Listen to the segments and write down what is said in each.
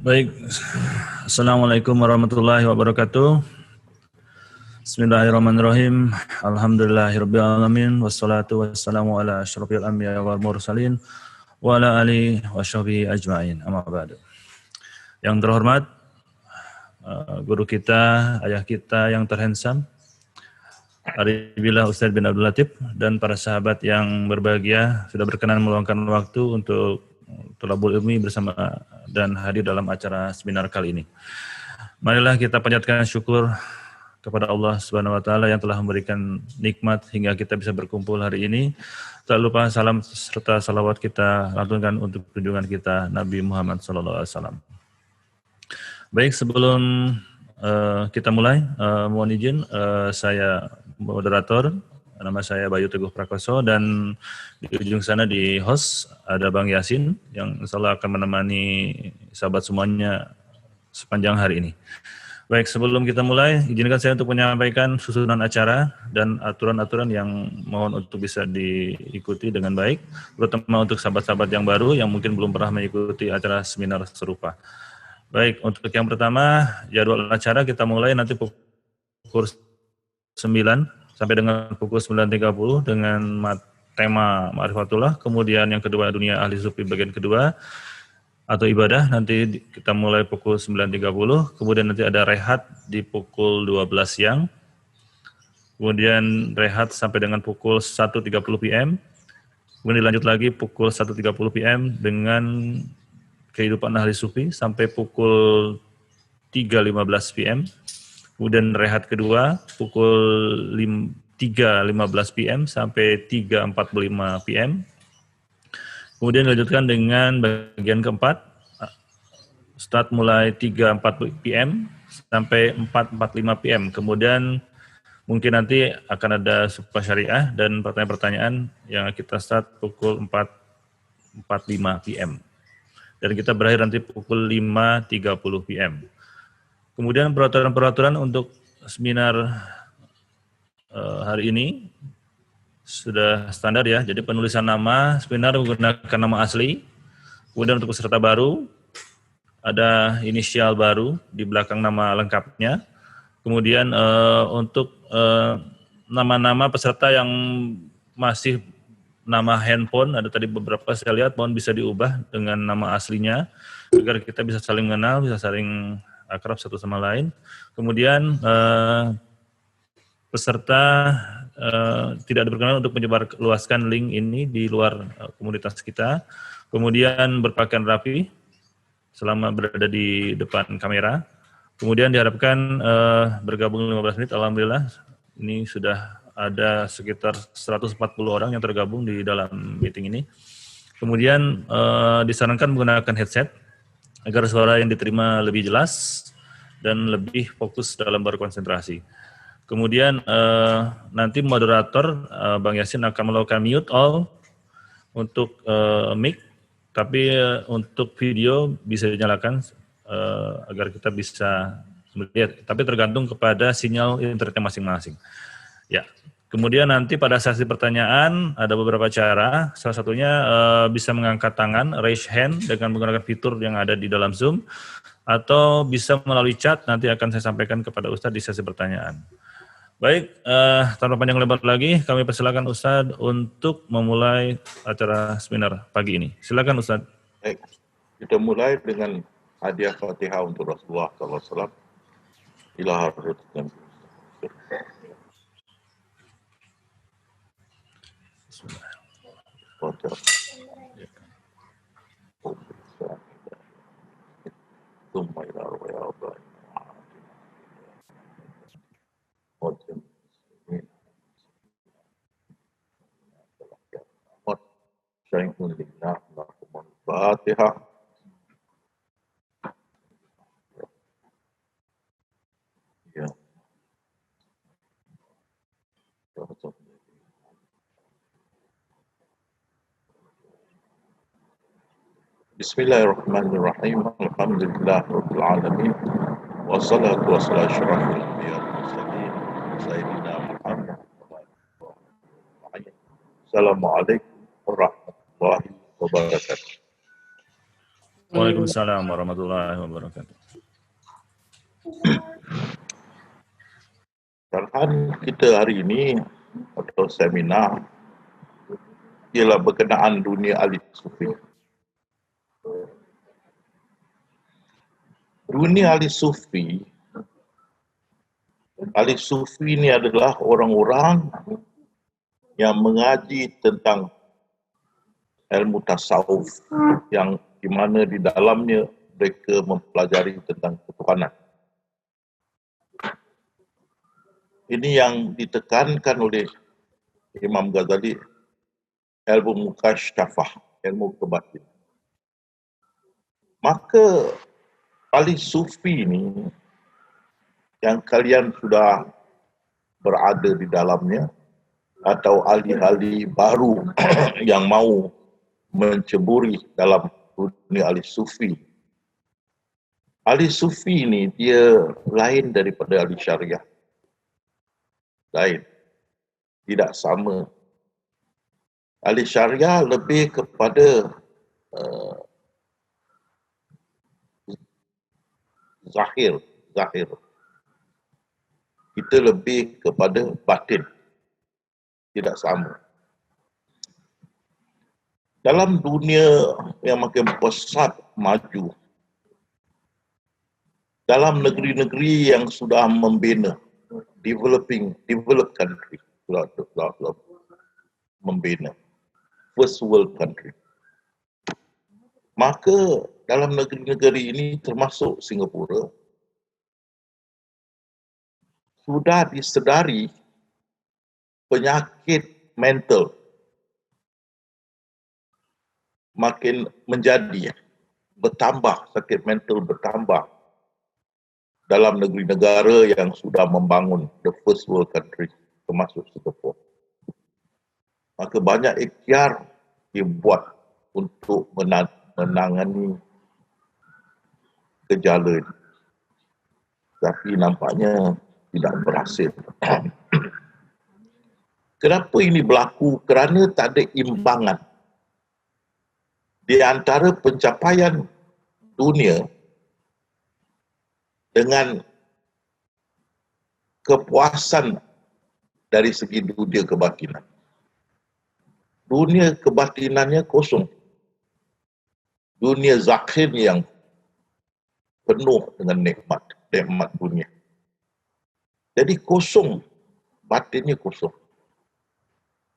Baik, Assalamualaikum warahmatullahi wabarakatuh. Bismillahirrahmanirrahim. Alhamdulillahirabbil alamin wassalatu wassalamu ala asyrofil anbiya wal mursalin wa ala alihi washabbihi ajmain. Amma ba'du. Yang terhormat guru kita, ayah kita yang terhandsome, Aribillah Ustaz bin Abdul Latif, dan para sahabat yang berbahagia sudah berkenan meluangkan waktu untuk thalabul ilmi bersama dan hadir dalam acara seminar kali ini. Marilah kita panjatkan syukur kepada Allah Subhanahu wa taala yang telah memberikan nikmat hingga kita bisa berkumpul hari ini. Tak lupa salam serta salawat kita lantunkan untuk junjungan kita Nabi Muhammad SAW. Baik, sebelum kita mulai, mohon izin saya moderator, nama saya Bayu Teguh Prakoso, dan di ujung sana di host ada Bang Yasin yang insya Allah akan menemani sahabat semuanya sepanjang hari ini. Baik, sebelum kita mulai, izinkan saya untuk menyampaikan susunan acara dan aturan-aturan yang mohon untuk bisa diikuti dengan baik, terutama untuk sahabat-sahabat yang baru yang mungkin belum pernah mengikuti acara seminar serupa. Baik, untuk yang pertama, jadwal acara kita mulai nanti pukul 9 sampai dengan pukul 9.30 dengan tema Ma'rifatullah, kemudian yang kedua dunia ahli sufi bagian kedua atau ibadah, nanti kita mulai pukul 9.30, kemudian nanti ada rehat di pukul 12 siang, kemudian rehat sampai dengan pukul 1.30 PM, kemudian dilanjut lagi pukul 1.30 PM dengan kehidupan ahli sufi sampai pukul 3.15 PM, kemudian rehat kedua pukul 3.15 PM sampai 3.45 PM. Kemudian dilanjutkan dengan bagian keempat, start mulai 3.40 PM sampai 4.45 PM. Kemudian mungkin nanti akan ada supa syariah dan pertanyaan-pertanyaan yang kita start pukul 4.45 PM. Dan kita berakhir nanti pukul 5.30 PM. Kemudian peraturan-peraturan untuk seminar hari ini sudah standar ya, jadi penulisan nama seminar menggunakan nama asli, kemudian untuk peserta baru, ada inisial baru di belakang nama lengkapnya, kemudian untuk nama-nama peserta yang masih nama handphone, ada tadi beberapa saya lihat, mohon bisa diubah dengan nama aslinya, agar kita bisa saling mengenal, bisa saling akrab satu sama lain. Kemudian peserta tidak diperkenankan untuk menyebarluaskan link ini di luar komunitas kita. Kemudian berpakaian rapi selama berada di depan kamera. Kemudian diharapkan bergabung 15 menit. Alhamdulillah ini sudah ada sekitar 140 orang yang tergabung di dalam meeting ini. Kemudian disarankan menggunakan headset agar suara yang diterima lebih jelas dan lebih fokus dalam berkonsentrasi. Kemudian nanti moderator Bang Yasin akan melakukan mute all untuk mic, tapi untuk video bisa dinyalakan agar kita bisa melihat, tapi tergantung kepada sinyal internetnya masing-masing. Ya. Kemudian nanti pada sesi pertanyaan ada beberapa cara, salah satunya bisa mengangkat tangan, raise hand dengan menggunakan fitur yang ada di dalam Zoom, atau bisa melalui chat, nanti akan saya sampaikan kepada Ustadz di sesi pertanyaan. Baik, tanpa panjang lebar lagi, kami persilakan Ustadz untuk memulai acara seminar pagi ini. Silakan Ustadz. Baik, kita mulai dengan hadiah Fatihah untuk Rasulullah SAW. Ila harut dan Fatihah. Ya. Bismillahirrahmanirrahim. Alhamdulillah rabbil alamin. Wassalatu wassalamu ala asyrafil anbiya wal mursalin sayyidina Muhammad. Assalamualaikum warahmatullahi wabarakatuh. Waalaikumsalam warahmatullahi wabarakatuh. Syarahan kita hari ini atau seminar ialah berkenaan dunia ahli sufi. Dunia ahli sufi ini adalah orang-orang yang mengaji tentang ilmu tasawuf yang di mana di dalamnya mereka mempelajari tentang ketuhanan. Ini yang ditekankan oleh Imam Ghazali, ilmu mukasyafah, ilmu kebatin. Maka ahli sufi ini yang kalian sudah berada di dalamnya atau ahli-ahli baru yang mau menceburi dalam dunia ahli sufi. Ahli sufi ini dia lain daripada ahli syariah. Lain. Tidak sama. Ahli syariah lebih kepada zahir. Kita lebih kepada batin. Tidak sama. Dalam dunia yang makin pesat maju, dalam negeri-negeri yang sudah membina, developed country, membina, first world country. Maka dalam negeri-negeri ini termasuk Singapura, sudah disedari penyakit mental makin menjadi, bertambah, sakit mental bertambah dalam negeri-negara yang sudah membangun the first world country, termasuk Singapura. Maka banyak ikhtiar dibuat untuk menangani gejala ini. Tapi nampaknya tidak berhasil. Kenapa ini berlaku? Kerana tak ada imbangan di antara pencapaian dunia dengan kepuasan dari segi dunia kebatinan. Dunia kebatinannya kosong. Dunia zahir yang penuh dengan nikmat dunia. Jadi kosong, batinnya kosong.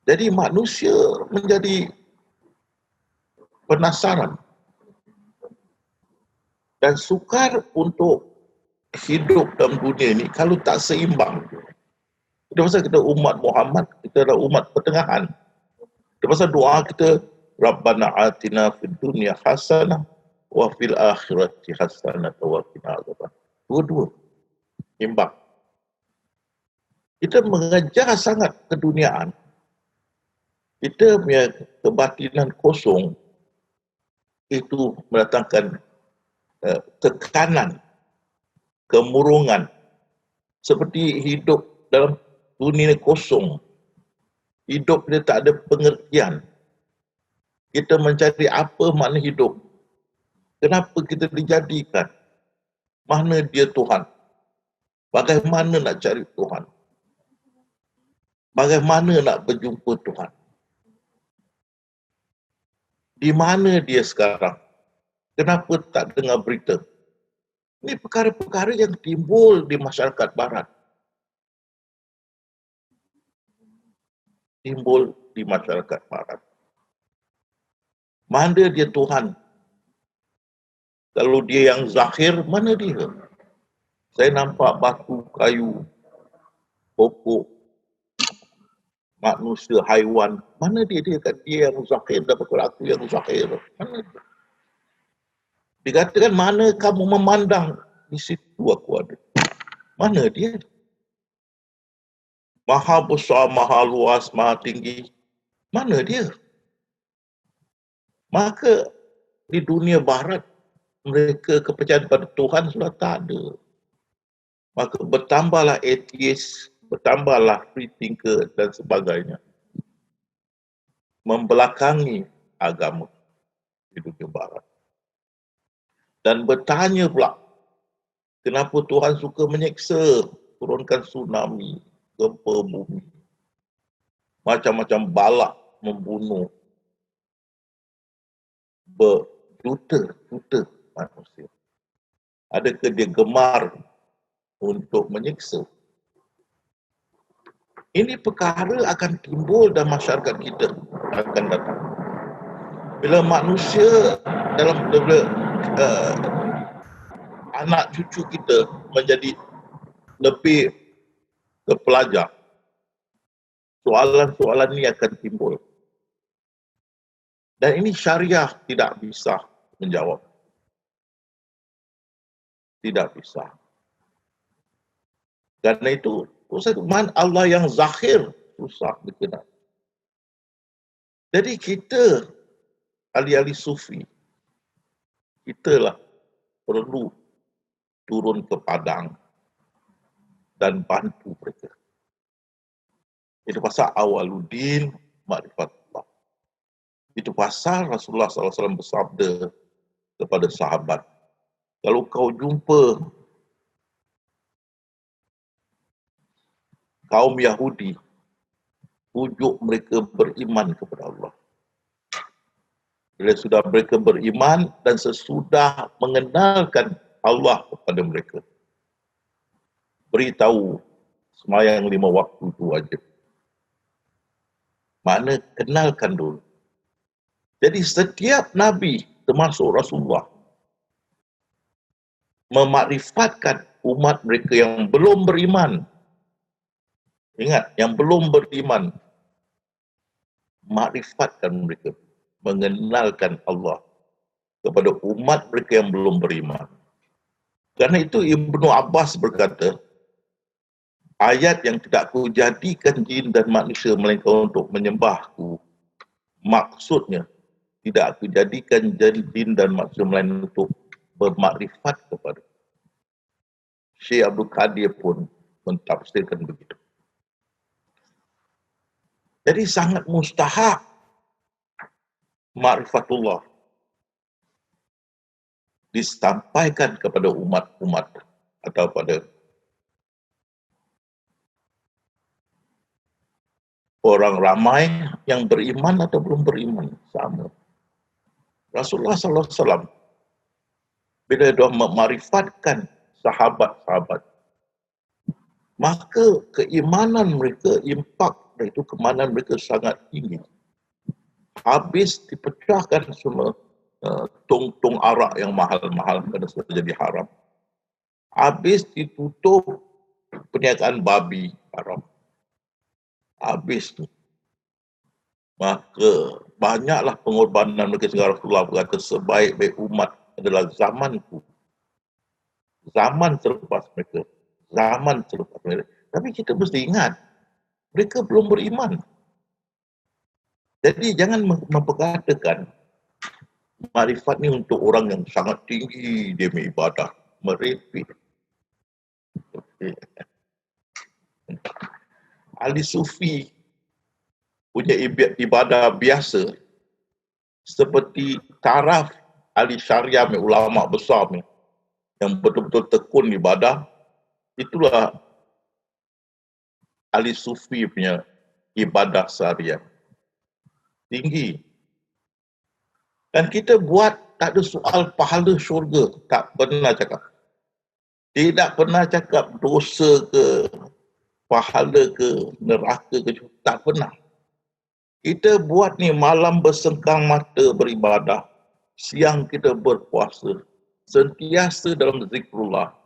Jadi manusia menjadi penasaran dan sukar untuk hidup dalam dunia ini kalau tak seimbang. Itu pasal kita umat Muhammad, kita adalah umat pertengahan. Itu pasal doa kita, Rabbana atina fid dunya hasanah wa fil akhirati hasanah wa qina adzaban. Dua-dua imbang. Kita mengejar sangat keduniaan. Kita punya kebatinan kosong itu mendatangkan tekanan, kemurungan, seperti hidup dalam dunia kosong. Hidup dia tak ada pengertian. Kita mencari apa makna hidup. Kenapa kita dijadikan? Mana dia Tuhan? Bagaimana nak cari Tuhan? Bagaimana nak berjumpa Tuhan? Di mana dia sekarang? Kenapa tak dengar berita? Ini perkara-perkara yang timbul di masyarakat barat. Timbul di masyarakat barat. Mana dia Tuhan? Kalau dia yang zahir, mana dia? Saya nampak batu, kayu, pokok, manusia, haiwan. Mana dia? Dia kata dia yang zahir, dapat aku yang zahir. Mana dia? Dikatakan mana kamu memandang, di situ aku ada. Mana dia? Maha besar, maha luas, maha tinggi. Mana dia? Maka di dunia barat, mereka kepercayaan pada Tuhan sudah tak ada. Maka bertambahlah atheist, bertambahlah free thinker dan sebagainya. Membelakangi agama di dunia barat. dan bertanya pula, kenapa Tuhan suka menyeksa, turunkan tsunami, gempa bumi, macam-macam balak membunuh berjuta-juta manusia. Adakah dia gemar untuk menyeksa? Ini perkara akan timbul dalam masyarakat kita akan datang. Bila manusia anak cucu kita menjadi lebih terpelajar, soalan-soalan ini akan timbul. Dan ini syariah tidak bisa menjawab. Tidak bisa. Karena itu, Allah yang zahir susah dikenal. Jadi kita, ahli-ahli sufi, kitalah perlu turun ke padang dan bantu mereka. Itu pasal awaluddin ma'rifatullah. Itu pasal Rasulullah SAW bersabda kepada sahabat, kalau kau jumpa kaum Yahudi, pujuk mereka beriman kepada Allah. Bila sudah mereka beriman dan sesudah mengenalkan Allah kepada mereka, beritahu sembahyang 5 waktu itu wajib. Makna kenalkan dulu. Jadi setiap Nabi termasuk Rasulullah memakrifatkan umat mereka yang belum beriman. Ingat, yang belum beriman, makrifatkan mereka, mengenalkan Allah kepada umat mereka yang belum beriman. Karena itu Ibnu Abbas berkata, ayat yang tidak ku jadikan jin dan manusia melainkan untuk menyembahku, maksudnya tidak aku jadikan jin dan manusia melainkan untuk bermakrifat kepada. Syekh Abdul Qadir pun mentafsirkan begitu. Jadi sangat mustahak ma'rifatullah disampaikan kepada umat-umat atau pada orang ramai yang beriman atau belum beriman, sama. Rasulullah SAW bila dia memarifatkan sahabat-sahabat, maka keimanan mereka, impak itu keimanan mereka sangat tinggi. Habis dipecahkan semua tong-tong arak yang mahal-mahal kerana sudah jadi haram. Habis ditutup perniagaan babi haram. Habis tu. Maka banyaklah pengorbanan mereka sehingga Rasulullah berkata sebaik-baik umat adalah zamanku. Zaman selepas mereka. Zaman selepas mereka. Tapi kita mesti ingat, mereka belum beriman. Jadi jangan memperkatakan makrifat ni untuk orang yang sangat tinggi dia beribadah, merepek. Ahli sufi punya ibadah biasa seperti taraf ahli syariah, ulama besar ni yang betul-betul tekun ibadah, itulah ahli sufi punya ibadah seharian. Tinggi. Dan kita buat tak ada soal pahala syurga, tak pernah cakap. Tidak pernah cakap dosa ke, pahala ke, neraka ke, tak pernah. Kita buat ni malam bersengkang mata beribadah, siang kita berpuasa, sentiasa dalam zikrullah,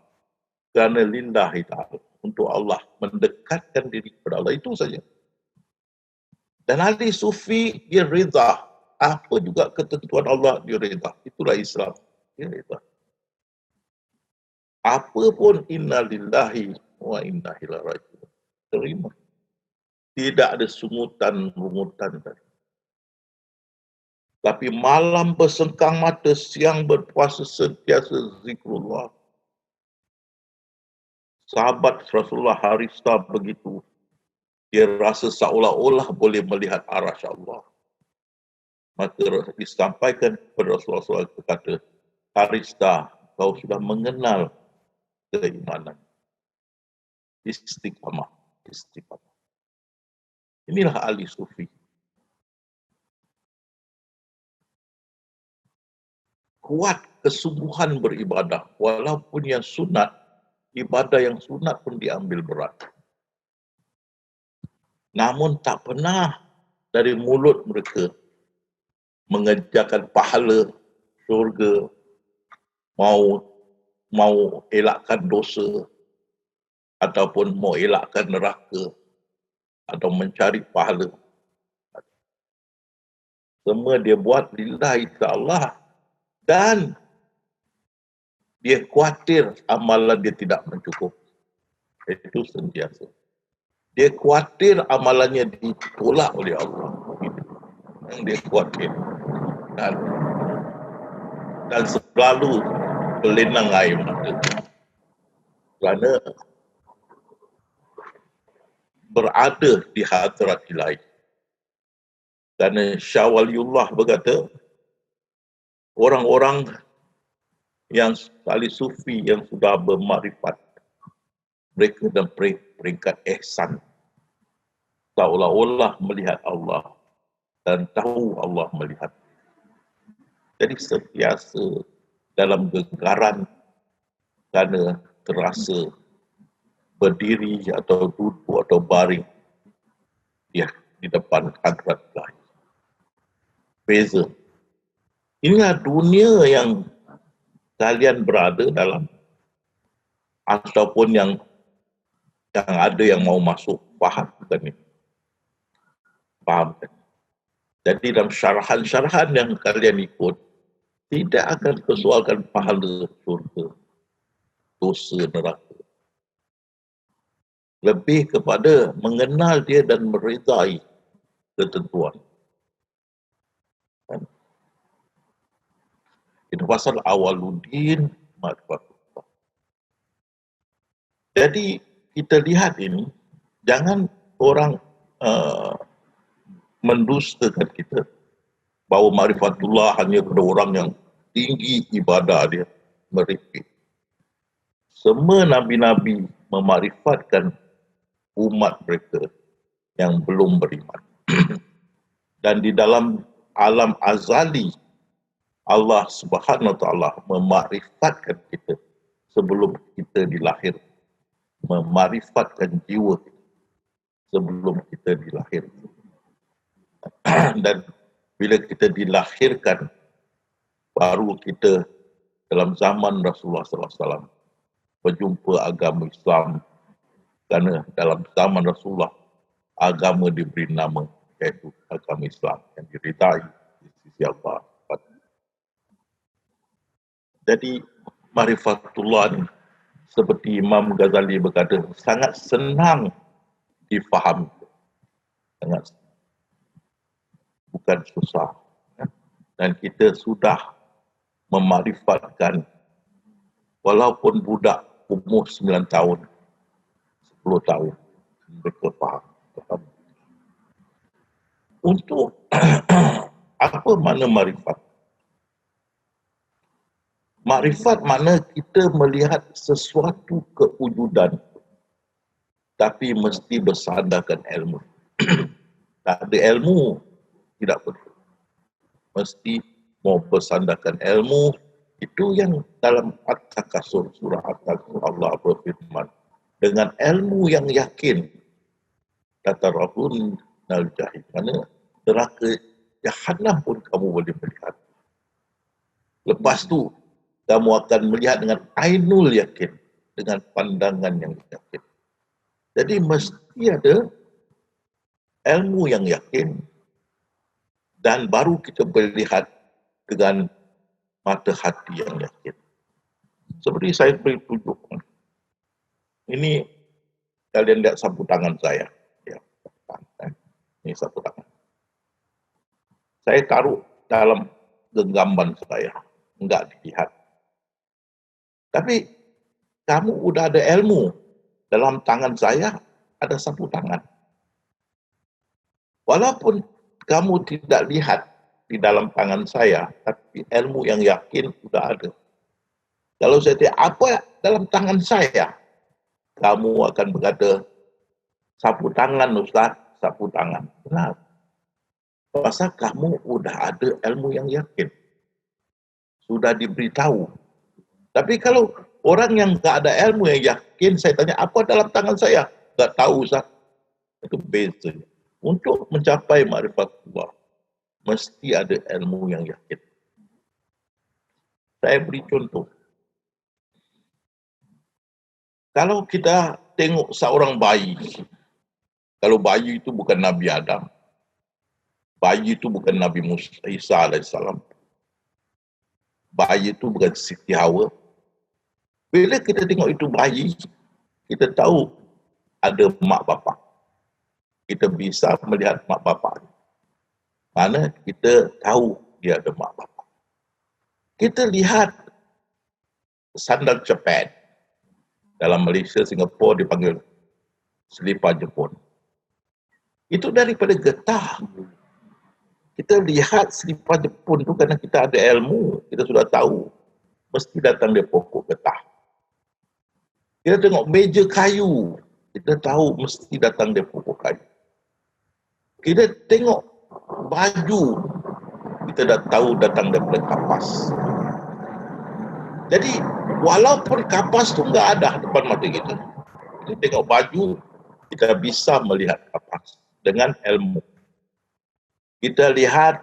kerana lillahi ta'ala, untuk Allah, mendekatkan diri kepada Allah, itu saja. Dan ahli sufi, dia rida. Apa juga ketentuan Allah, dia rida. Itulah Islam. Dia rida. Apa pun inna lillahi wa inna ilaihi raji'un. Terima. Tidak ada sungutan-rungutan tadi. Tapi malam bersengkang mata, siang berpuasa, sentiasa zikrullah. Sahabat Rasulullah Harithah begitu. Dia rasa seolah-olah boleh melihat arasy Allah. Maka disampaikan kepada Rasulullah SAW, kata, Arista, kau sudah mengenal keimanan. Istiqamah. Istiqamah. Inilah ahli sufi. Kuat kesungguhan beribadah. Walaupun yang sunat, ibadah yang sunat pun diambil berat. Namun tak pernah dari mulut mereka mengejarkan pahala syurga, mau elakkan dosa, ataupun mau elakkan neraka, atau mencari pahala. Semua dia buat lillahi ta'ala, dan dia khawatir amalan dia tidak mencukup. Itu sentiasa. Dia khawatir amalannya ditolak oleh Allah. Yang dia khawatir. Dan selalu berlinang air mata. Kerana berada di hadrat ilahi. Kerana Syah Waliullah berkata, orang-orang yang ahli sufi yang sudah bermakrifat, mereka dalam peringkat ihsan, seolah-olah melihat Allah dan tahu Allah melihat. Jadi sentiasa dalam gegaran kerana terasa berdiri atau duduk atau baring ya di depan hadrat ilahi. Beza. Inilah dunia yang kalian berada dalam, ataupun yang ada yang mau masuk, faham kan ni? Faham kan? Jadi dalam syarahan-syarahan yang kalian ikut, tidak akan persoalkan pahala syurga, dosa neraka. Lebih kepada mengenal dia dan meridai ketentuan. Itu pasal awaludin ma'rifatullah. Jadi kita lihat ini, jangan orang mendustakan kita bahawa ma'rifatullah hanya pada orang yang tinggi ibadah dia, meripik. Semua nabi-nabi memakrifatkan umat mereka yang belum beriman. Dan di dalam alam azali, Allah Subhanahu Wa Taala memakrifatkan kita sebelum kita dilahir, memakrifatkan jiwa kita sebelum kita dilahir. Dan bila kita dilahirkan, baru kita dalam zaman Rasulullah SAW berjumpa agama Islam. Kerana dalam zaman Rasulullah, agama diberi nama, iaitu agama Islam yang diridai di sisi Allah. Jadi ma'rifatullah ni, seperti Imam Ghazali berkata, sangat senang difahami. Sangat bukan susah. Dan kita sudah memakrifatkan, walaupun budak umur 9 tahun, 10 tahun, mereka faham. Untuk apa makna makrifat? Makrifat makna kita melihat sesuatu kewujudan, tapi mesti bersandarkan ilmu. Tak ada ilmu, tidak perlu. Mesti mau bersandarkan ilmu. Itu yang dalam At-Takasur, surah At-Takasur Allah berfirman, dengan ilmu yang yakin, kata Rabbun al-Jahid, mana neraka Jahannam pun kamu boleh melihat. Lepas tu, kamu akan melihat dengan ainul yakin, dengan pandangan yang yakin. Jadi mesti ada ilmu yang yakin, dan baru kita melihat dengan mata hati yang yakin. Seperti saya beri tunjuk. Ini kalian lihat sapu tangan saya. Ya, ini sapu tangan. Saya taruh dalam genggaman saya, enggak dilihat. Tapi kamu udah ada ilmu, dalam tangan saya ada sapu tangan. Walaupun kamu tidak lihat di dalam tangan saya, tapi ilmu yang yakin sudah ada. Kalau saya tanya, apa dalam tangan saya? Kamu akan berkata, sapu tangan Ustaz, sapu tangan. Kenapa? Pasal kamu sudah ada ilmu yang yakin. Sudah diberitahu. Tapi kalau orang yang tak ada ilmu yang yakin, saya tanya, apa dalam tangan saya? Tak tahu Ustaz. Itu beza. Untuk mencapai makrifat Allah, mesti ada ilmu yang yakin. Saya beri contoh. Kalau kita tengok seorang bayi, kalau bayi itu bukan Nabi Adam, bayi itu bukan Nabi Isa AS, bayi itu bukan Siti Hawa. Bila kita tengok itu bayi, kita tahu ada mak bapak. Kita bisa melihat mak bapak. Mana kita tahu dia ada mak bapak. Kita lihat sandal cepet. Dalam Malaysia, Singapura dipanggil selipar Jepun. Itu daripada getah. Kita lihat selipar Jepun tu kerana kita ada ilmu, kita sudah tahu. Mesti datang dari pokok getah. Kita tengok meja kayu, kita tahu mesti datang dari pokok kayu. Kita tengok baju, kita dah tahu datang daripada kapas. Jadi, walaupun kapas tu enggak ada depan mata kita, kita tengok baju, kita bisa melihat kapas dengan ilmu. Kita lihat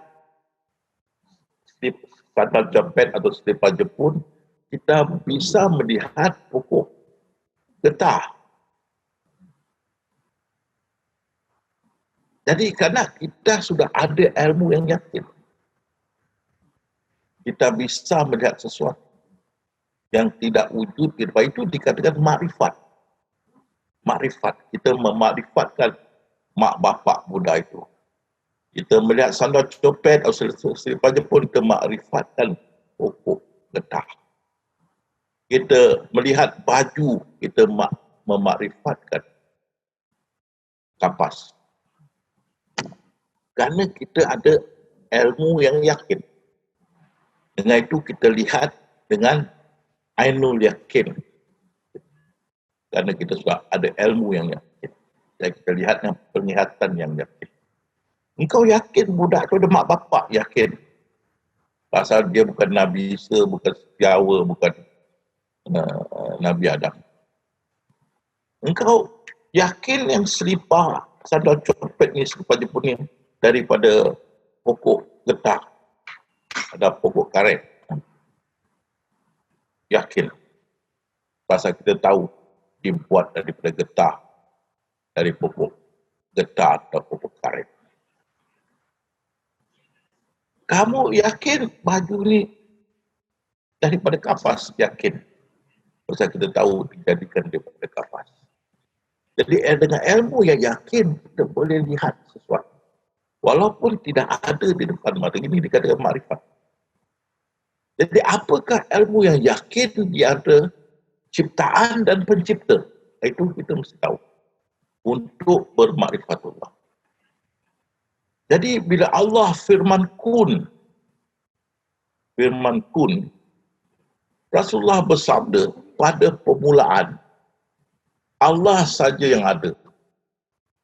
sandal jepit atau selipar Jepun, kita bisa melihat pokok getah. Jadi kerana kita sudah ada ilmu yang yakin, kita bisa melihat sesuatu yang tidak wujud, itu dikatakan makrifat. Makrifat, kita memakrifatkan mak bapak Buddha itu. Kita melihat sandal copet atau selipar Jepun, kita makrifatkan pokok getah. Kita melihat baju, kita memakrifatkan kapas. Kerana kita ada ilmu yang yakin. Dengan itu kita lihat dengan ainul yakin. Kerana kita sudah ada ilmu yang yakin. Dan kita lihat dengan penglihatan yang yakin. Engkau yakin budak tu ada mak bapak? Yakin. Pasal dia bukan Nabi Isa, bukan Setiawa, bukan Nabi Adam. Engkau yakin yang selipar, sandal copet ni, selipar Jepun ni, daripada pokok getah. Ada pokok karet. Yakin. Pasal kita tahu dibuat daripada getah, dari pokok getah atau pokok karet. Kamu yakin baju ni daripada kapas? Yakin. Pasal kita tahu dijadikan daripada kapas. Jadi dengan ilmu yang yakin, kita boleh lihat sesuatu. Walaupun tidak ada di depan mata, ini dikatakan makrifat. Jadi apakah ilmu yang yakin di antara ciptaan dan pencipta? Itu kita mesti tahu. Untuk bermakrifatullah. Jadi bila Allah firman kun, Rasulullah bersabda pada permulaan, Allah saja yang ada.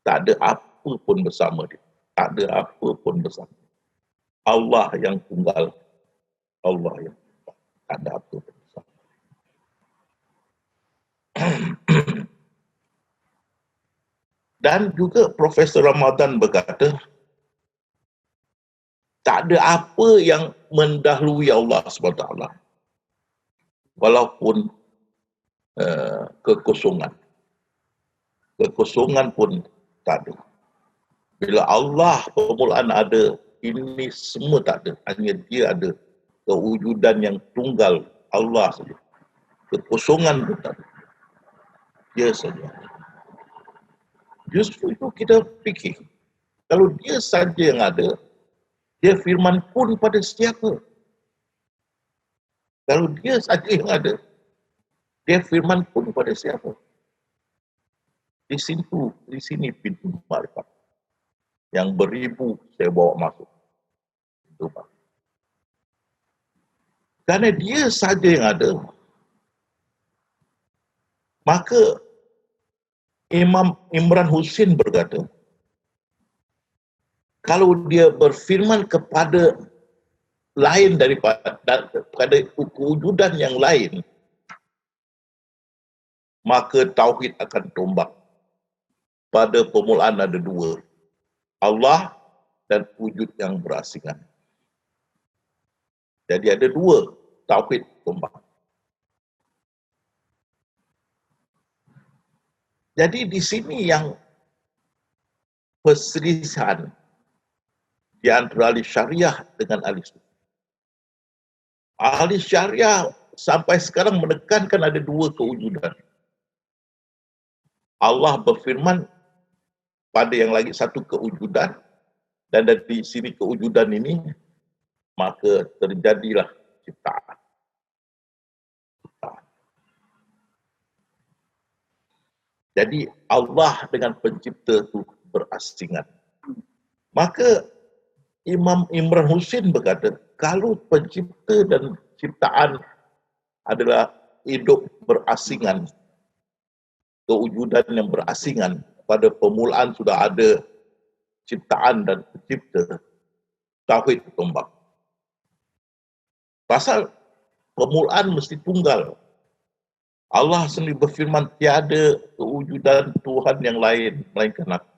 Tak ada apa pun bersama dia. Tak ada apa pun bersama. Allah yang tunggal. Allah yang tunggal. Tak ada apa pun bersama. Dan juga Profesor Ramadan berkata, tak ada apa yang mendahului Allah SWT. Walaupun kekosongan. Kekosongan pun tak ada. Bila Allah permulaan ada, ini semua tak ada. Hanya dia ada. Kewujudan yang tunggal Allah saja. Kekosongan pun tak ada. Dia saja. Justru itu kita fikir. Kalau dia saja yang ada, dia firman kun pada siapa? Kalau dia saja yang ada, dia firman kun pada siapa? Di sini pintu makrifat. Yang beribu saya bawa masuk. Itu Pak. Kerana dia saja yang ada, Maka Imam Imran Husin berkata, kalau dia berfirman kepada lain daripada kewujudan yang lain, maka tauhid akan tumbang. Pada permulaan ada dua, Allah dan wujud yang berasingan. Jadi ada dua, tauhid tumbang. Jadi di sini yang perselisihan di antara ahli syariah dengan ahli sufi. Ahli syariah sampai sekarang menekankan ada dua kewujudan. Allah berfirman pada yang lagi satu kewujudan, dan dari sini kewujudan ini maka terjadilah ciptaan. Jadi Allah dengan pencipta itu berasingan. Maka Imam Imran Husin berkata, kalau pencipta dan ciptaan adalah hidup berasingan, kewujudan yang berasingan, pada permulaan sudah ada ciptaan dan pencipta, tauhid tumbang. Pasal permulaan mesti tunggal. Allah sendiri berfirman, tiada kewujudan Tuhan yang lain melainkan aku.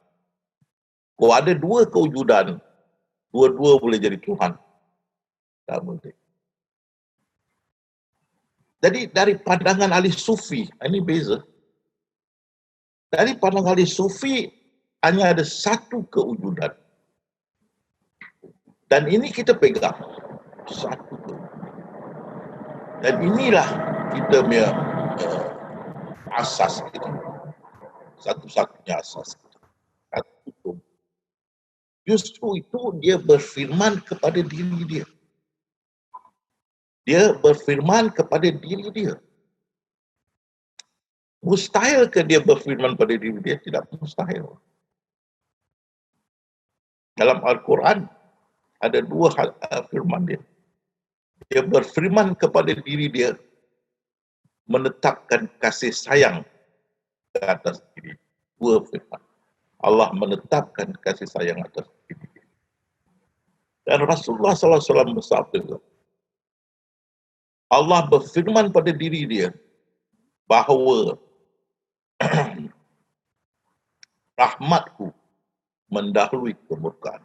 Kalau ada dua kewujudan, dua-dua boleh jadi Tuhan. Tak boleh. Jadi dari pandangan ahli sufi, ini beza. Dari pandangan ahli sufi, hanya ada satu kewujudan. Dan ini kita pegang. Satu kewujudan. Dan inilah kita punya asas kita. Satu-satunya asas kita. Satu. Justru itu dia berfirman kepada diri dia. Dia berfirman kepada diri dia. Mustahil ke dia berfirman pada diri dia? Tidak mustahil. Dalam Al-Quran ada dua firman dia. Dia berfirman kepada diri dia, menetapkan kasih sayang ke atas diri. Dua firman. Allah menetapkan kasih sayang atas diri dia. Dan Rasulullah SAW bersabda, Allah berfirman pada diri dia bahawa rahmatku mendahului kemurkaan.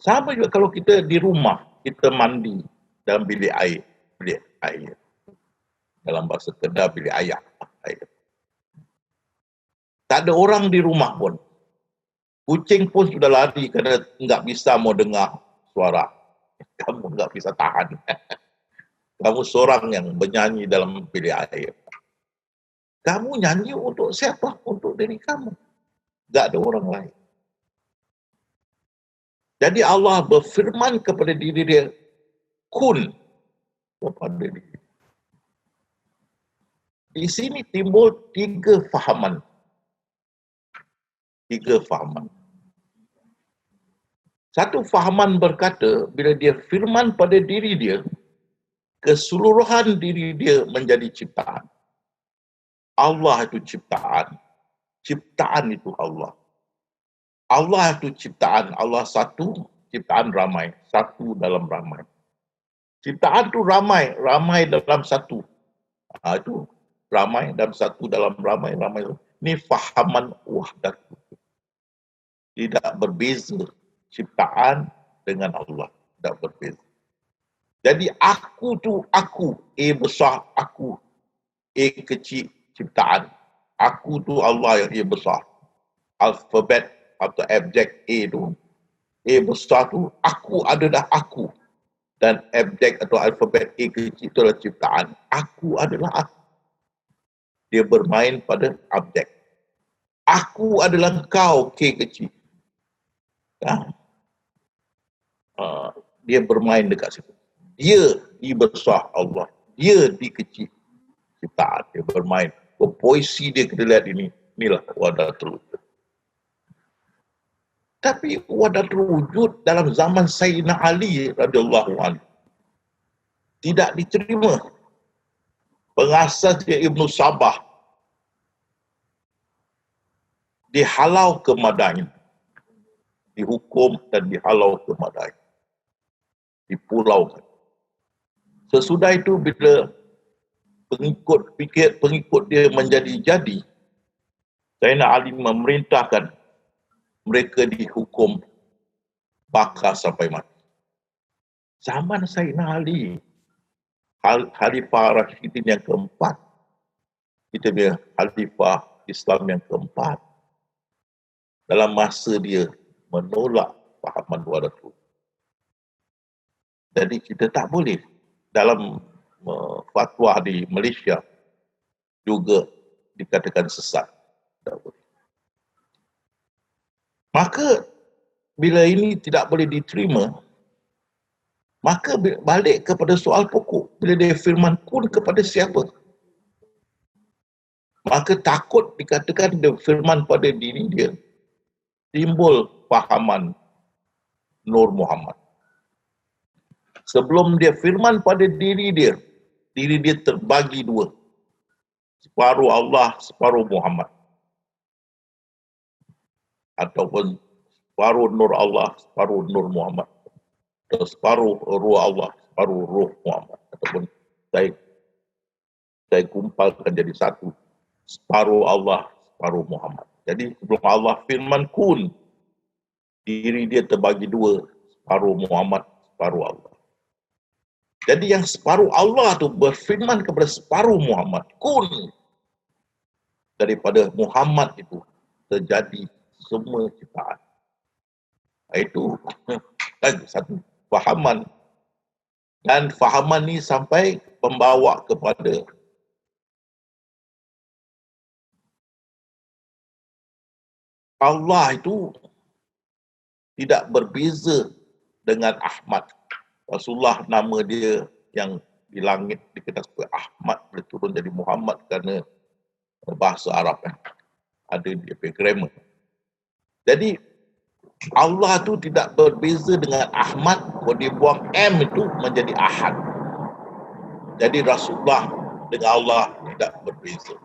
Sama juga kalau kita di rumah, kita mandi dalam bilik air. Dalam bahasa Kedah, bilik air. Tak ada orang di rumah pun. Kucing pun sudah lari kerana enggak bisa mau dengar suara. Kamu enggak bisa tahan. Kamu seorang yang bernyanyi dalam bilik air. Kamu nyanyi untuk siapa? Untuk diri kamu. Enggak ada orang lain. Jadi Allah berfirman kepada diri dia, kun kepada diri. Di sini timbul tiga fahaman. Satu fahaman berkata, bila dia firman pada diri dia, keseluruhan diri dia menjadi ciptaan. Allah itu ciptaan. Ciptaan itu Allah. Allah itu ciptaan. Allah satu, ciptaan ramai. Satu dalam ramai. Ciptaan itu ramai. Ramai dalam satu. Itu ramai dalam satu dalam ramai. Ramai. Ini fahaman wahdat. Tidak berbeza ciptaan dengan Allah. Tidak berbeza. Jadi aku tu aku. A besar aku. A kecil ciptaan. Aku tu Allah yang A besar. Alfabet atau objek A tu. A besar tu aku adalah aku. Dan objek atau alfabet A kecil itu adalah ciptaan. Aku adalah aku. Dia bermain pada objek. Aku adalah kau, K kecil. Dia bermain dekat situ. Dia di besar Allah. Dia di kecil ciptaan. Dia bermain. Puisi dia kita lihat ini. Inilah wadatul wujud. Tapi wadatul wujud dalam zaman Sayyidina Ali radhiyallahu anhu tidak diterima pengasas dia Ibnu Sabah, dihalau ke Madain, dihukum dan dihalau ke Madain, dipulaukan. Sesudah itu bila pengikut dia menjadi-jadi, Sayyidina Ali memerintahkan mereka dihukum bakar sampai mati. Zaman Sayyidina Ali, Khalifah Rashidin yang keempat, kita punya Khalifah Islam yang keempat, dalam masa dia menolak fahaman Waratul. Jadi kita tak boleh dalam fatwa di Malaysia juga dikatakan sesat. Tak boleh. Maka bila ini tidak boleh diterima, maka balik kepada soal pokok. Bila dia firman kun kepada siapa? Maka takut dikatakan dia firman pada diri dia. Timbul fahaman Nur Muhammad. Sebelum dia firman pada diri dia terbagi dua. Separuh Allah, separuh Muhammad. Ataupun separuh Nur Allah, separuh Nur Muhammad. Atau separuh Ruh Allah, separuh Ruh Muhammad. Ataupun saya kumpalkan jadi satu. Separuh Allah, separuh Muhammad. Jadi sebelum Allah firman kun, diri dia terbagi dua. Separuh Muhammad, separuh Allah. Jadi yang separuh Allah tu berfirman kepada separuh Muhammad. Kun. Daripada Muhammad itu terjadi semua ciptaan. Itu satu fahaman. Dan fahaman ni sampai membawa kepada Allah itu tidak berbeza dengan Ahmad. Rasulullah nama dia yang di langit dikenal sebagai Ahmad, boleh turun jadi Muhammad kerana bahasa Arab ada dia punya grammar. Jadi Allah tu tidak berbeza dengan Ahmad, kalau dia buang M itu menjadi Ahad. Jadi Rasulullah dengan Allah tidak berbeza.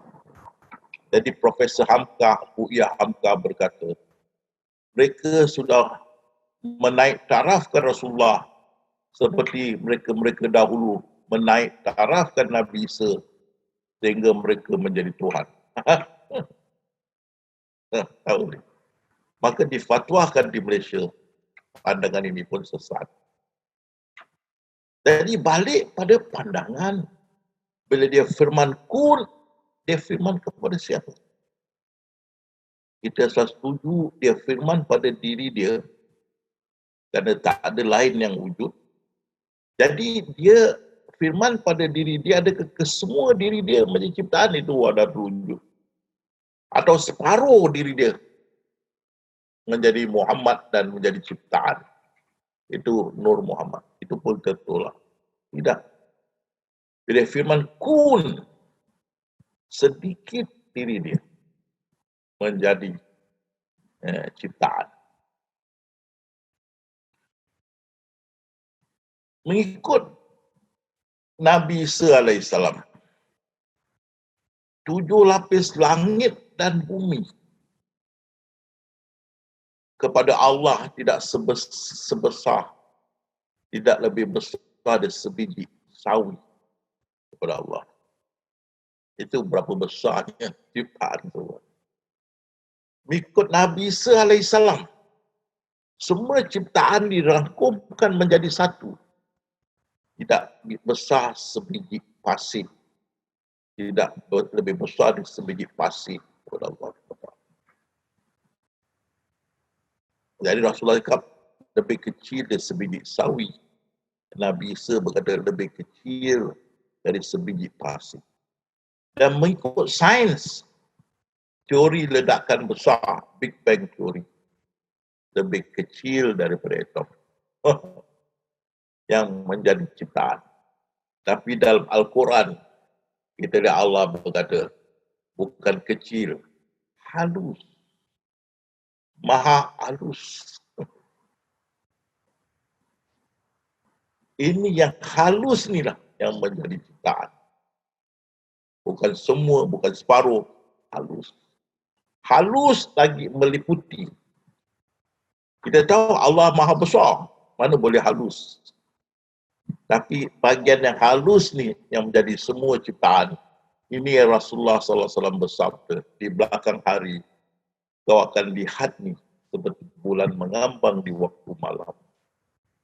Jadi Profesor Hamka, Buya Hamka berkata, mereka sudah menaik tarafkan Rasulullah seperti mereka-mereka dahulu menaik tarafkan Nabi Isa sehingga mereka menjadi Tuhan. Tahu ni. Maka difatwakan di Malaysia, pandangan ini pun sesat. Jadi balik pada pandangan, bila dia firman kun, dia firman kepada siapa? Kita setuju dia firman pada diri dia, kerana tak ada lain yang wujud. Jadi dia firman pada diri dia, ada ke semua diri dia menjadi ciptaan, itu wadatul wujud. Atau separuh diri dia menjadi Muhammad dan menjadi ciptaan. Itu Nur Muhammad. Itu pun tertolak. Tidak. Bila firman kun, sedikit diri dia menjadi ciptaan. Mengikut Nabi Isa alaihissalam, 7 lapis langit dan bumi kepada Allah tidak sebesar, tidak lebih besar dari sebiji sawi kepada Allah. Itu berapa besarnya ciptaan itu. Mengikut Nabi Isa alaihissalam, semua ciptaan dirangkumkan menjadi satu. Tidak besar sebiji pasir. Tidak lebih besar dari sebiji pasir kepada Allah. Jadi Rasulullah cakap lebih kecil dari sebiji sawi. Nabi Isa berkata lebih kecil dari sebiji pasir. Dan mengikut sains, teori ledakan besar, Big Bang teori, lebih kecil daripada atom yang menjadi ciptaan. Tapi dalam Al-Quran, kita lihat Allah berkata, bukan kecil, halus. Maha halus. Ini yang halus ni lah yang menjadi ciptaan. Bukan semua, bukan separuh. Halus. Halus lagi meliputi. Kita tahu Allah Maha Besar. Mana boleh halus. Tapi bagian yang halus ni yang menjadi semua ciptaan. Ini yang Rasulullah SAW bersabda. Di belakang hari, kau akan lihat ni seperti bulan mengambang di waktu malam.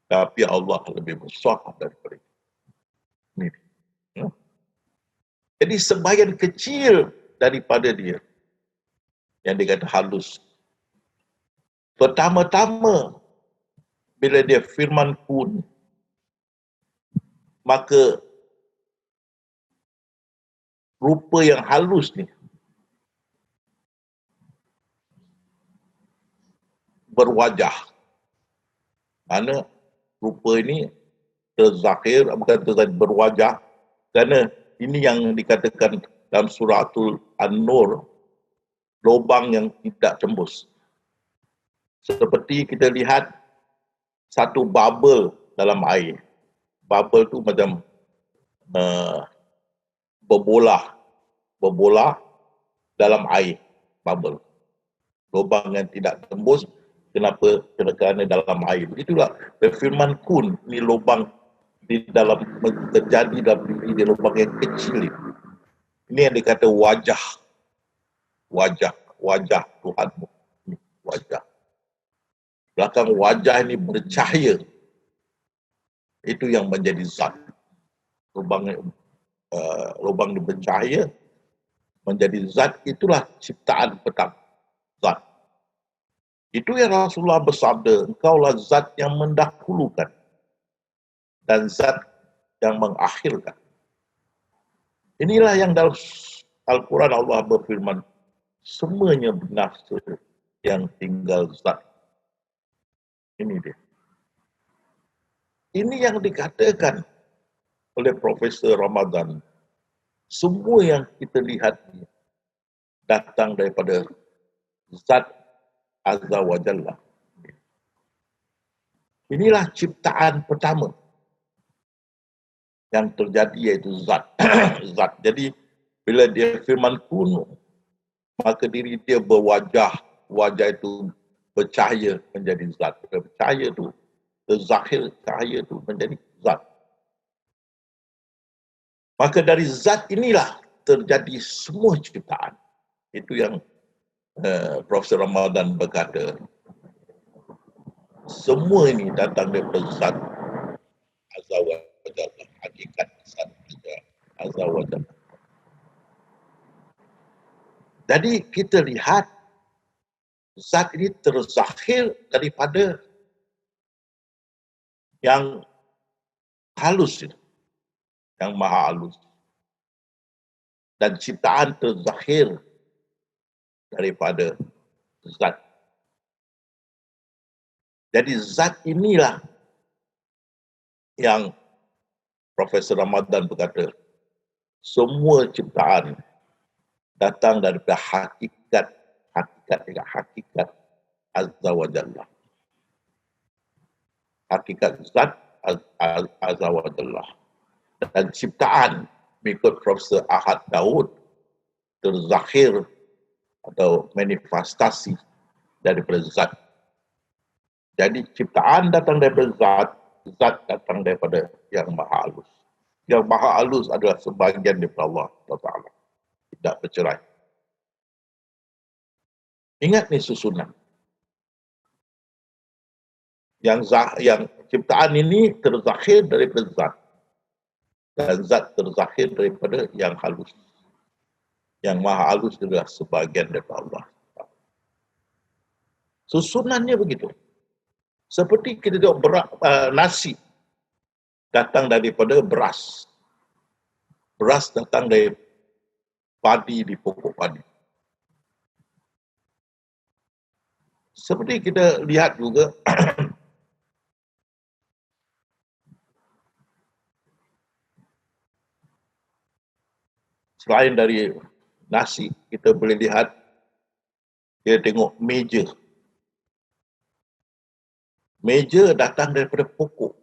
Tapi Allah lebih besar daripada ini. Ya. Jadi sebahagian kecil daripada dia yang dikata halus. Pertama-tama bila dia firman kun, maka rupa yang halus ni berwajah. Kerana rupa ini terzahir, bukan terzahir, berwajah. Kerana ini yang dikatakan dalam suratul An-Nur, lubang yang tidak tembus. Seperti kita lihat satu bubble dalam air. Bubble tu macam berbola dalam air. Bubble. Lubang yang tidak tembus, kenapa? Kerana dalam air. Itulah firman kun, ni lubang di dalam, terjadi dalam diri dia, lubang yang kecil. Ini yang dikata wajah. Wajah Tuhanmu. Wajah. Belakang wajah ini bercahaya. Itu yang menjadi zat. Lubang ini bercahaya, menjadi zat, itulah ciptaan pertama. Zat. Itu yang Rasulullah bersabda, engkaulah zat yang mendahulukan dan zat yang mengakhirkan. Inilah yang dalam Al-Quran Allah berfirman, semuanya binasa yang tinggal zat. Ini dia. Ini yang dikatakan oleh Profesor Ramadan. Semua yang kita lihat ini datang daripada zat Azza wa Jalla. Inilah ciptaan pertama yang terjadi, iaitu zat. Zat. Jadi bila dia firman kun, maka diri dia berwajah. Wajah itu bercahaya menjadi zat. Cahaya itu terzahir, cahaya itu menjadi zat. Maka dari zat inilah terjadi semua ciptaan. Itu yang Profesor Ramadan berkata, semua ini datang daripada zat Azza wa Jalla, hakikat zat Azza wa Jalla. Jadi kita lihat zat ini terzahir daripada yang halus, yang maha halus. Dan ciptaan terzahir daripada zat. Jadi zat inilah yang Profesor Ramadan berkata, semua ciptaan datang daripada hakikat Azza wa Jalla. Hakikat zat Azza wa Jalla. Dan ciptaan mengikut Profesor Ahad Daud terzahir atau manifestasi daripada zat. Jadi ciptaan datang daripada zat, zat datang daripada yang maha halus. Yang maha halus adalah sebahagian daripada Allah Ta'ala. Tidak bercerai. Ingat ni susunan. Yang ciptaan ini terzahir daripada zat. Dan zat terzahir daripada yang halus. Yang maha halus adalah sebahagian daripada Allah. Susunannya begitu. Seperti kita tengok nasi datang daripada beras. Beras datang dari padi, di pokok padi. Seperti kita lihat juga selain dari nasi, kita boleh lihat, kita tengok meja. Meja datang daripada pokok.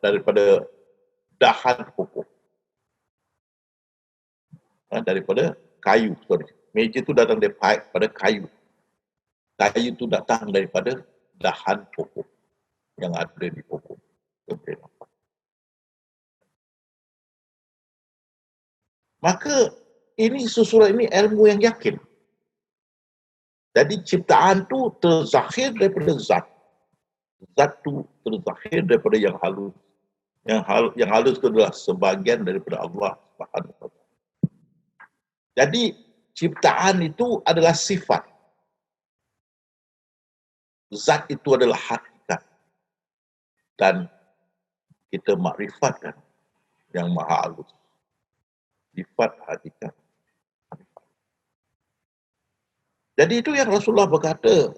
Daripada dahan pokok. daripada kayu. Sorry. Meja itu datang daripada kayu. Kayu itu datang daripada dahan pokok yang ada di pokok. Maka ini susulan ini ilmu yang yakin. Jadi ciptaan tu terzahir daripada zat. Zat tu terzahir daripada yang halus. Yang halus itu adalah sebahagian daripada Allah Subhanahu wa taala. Jadi ciptaan itu adalah sifat. Zat itu adalah hakikat. Dan kita makrifatkan yang maha halus. Sifat hakikat. Jadi itu yang Rasulullah berkata,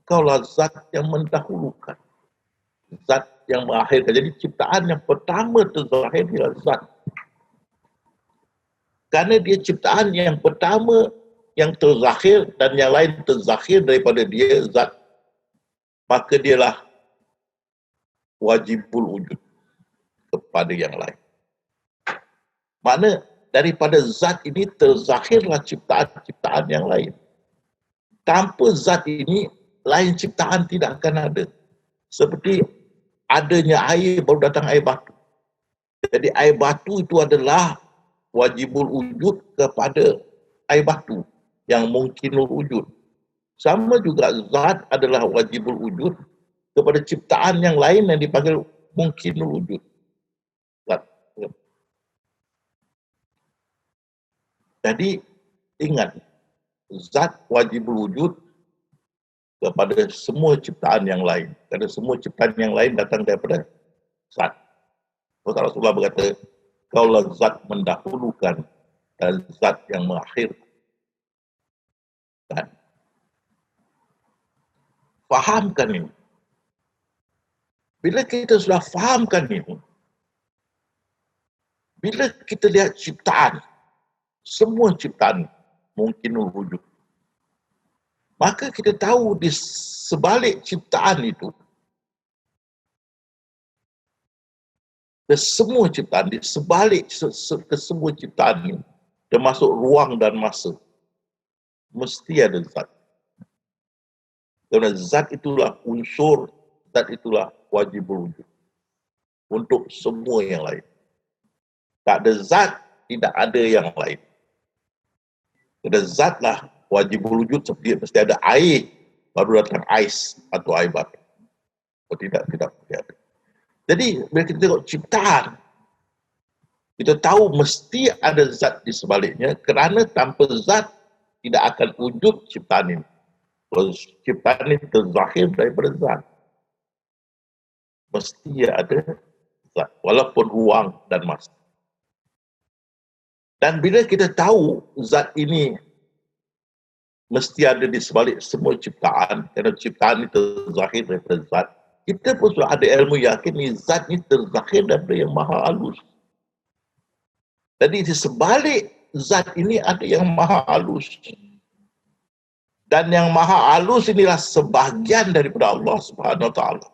kaulah zat yang mendahulukan. Zat yang mengakhirkan. Jadi ciptaan yang pertama terzahir ialah zat. Kerana dia ciptaan yang pertama yang terzahir dan yang lain terzahir daripada dia zat. Maka dialah wajibul wujud kepada yang lain. Makna daripada zat ini terzahirlah ciptaan-ciptaan yang lain. Tanpa zat ini, lain ciptaan tidak akan ada. Seperti adanya air, baru datang air batu. Jadi air batu itu adalah wajibul wujud kepada air batu yang mungkinul wujud. Sama juga zat adalah wajibul wujud kepada ciptaan yang lain yang dipanggil mungkinul wujud. Zat. Jadi ingat, zat wajibul wujud kepada semua ciptaan yang lain. Kerana semua ciptaan yang lain datang daripada zat. Rasulullah berkata, kaulah zat mendahulukan dan zat yang mengakhirkan. Fahamkan ini. Bila kita sudah fahamkan ini, bila kita lihat ciptaan, semua ciptaan mungkin wujud, maka kita tahu di sebalik ciptaan itu, di semua ciptaan, di sebalik semua ciptaan ini, termasuk ruang dan masa, mesti ada zat. Kerana zat itulah unsur, zat itulah wajibul wujud untuk semua yang lain. Tak ada zat, tidak ada yang lain. Ada zatlah wajibul wujud, seperti mesti ada air, baru datang ais atau air batu. Atau tidak ada. Jadi bila kita tengok ciptaan, kita tahu mesti ada zat di sebaliknya, kerana tanpa zat tidak akan wujud ciptaan ini. Kalau ciptaan ini terzahir daripada zat, mesti ada zat, walaupun ruang dan masa. Dan bila kita tahu zat ini mesti ada di sebalik semua ciptaan, kerana ciptaan ini terzahir daripada zat, kita pun sudah ada ilmu yakin ni zat ini terzahir daripada yang maha halus. Jadi di sebalik zat ini ada yang maha halus. Dan yang maha halus inilah sebahagian daripada Allah Subhanahu Wa Taala.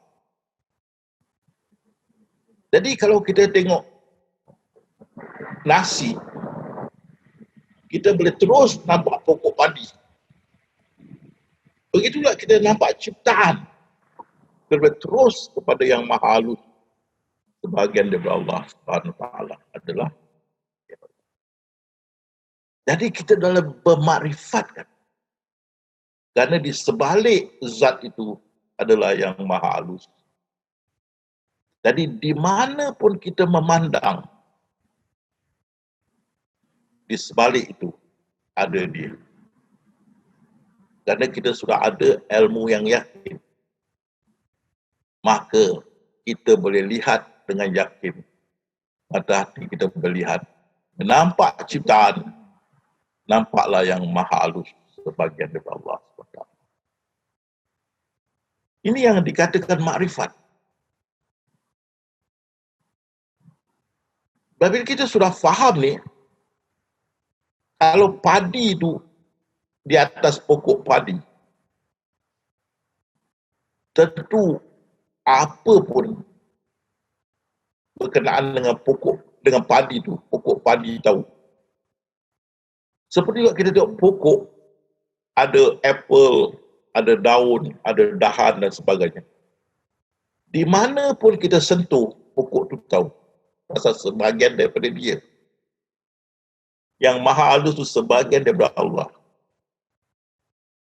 Jadi kalau kita tengok nasi, kita boleh terus nampak pokok padi. Begitulah kita nampak ciptaan. Kita boleh terus kepada yang maha halus. Sebahagian daripada Allah Subhanahu Wa Taala adalah. Jadi kita dalam bermakrifatkan. Kerana di sebalik zat itu adalah yang maha halus. Jadi di mana pun kita memandang, di sebalik itu ada dia. Kerana kita sudah ada ilmu yang yakin, maka kita boleh lihat dengan yakin. Mata hati kita melihat, menampak ciptaan, nampaklah yang maha halus sebagian daripada Allah SWT. Ini yang dikatakan makrifat. Bila kita sudah faham ni, kalau padi itu di atas pokok padi, tentu apa pun berkenaan dengan pokok, dengan padi itu, pokok padi tahu. Seperti juga kita tengok pokok, ada apple, ada daun, ada dahan dan sebagainya. Di mana pun kita sentuh, pokok tu tahu. Pasal sebahagian daripada dia. Yang maha halus tu sebahagian daripada Allah.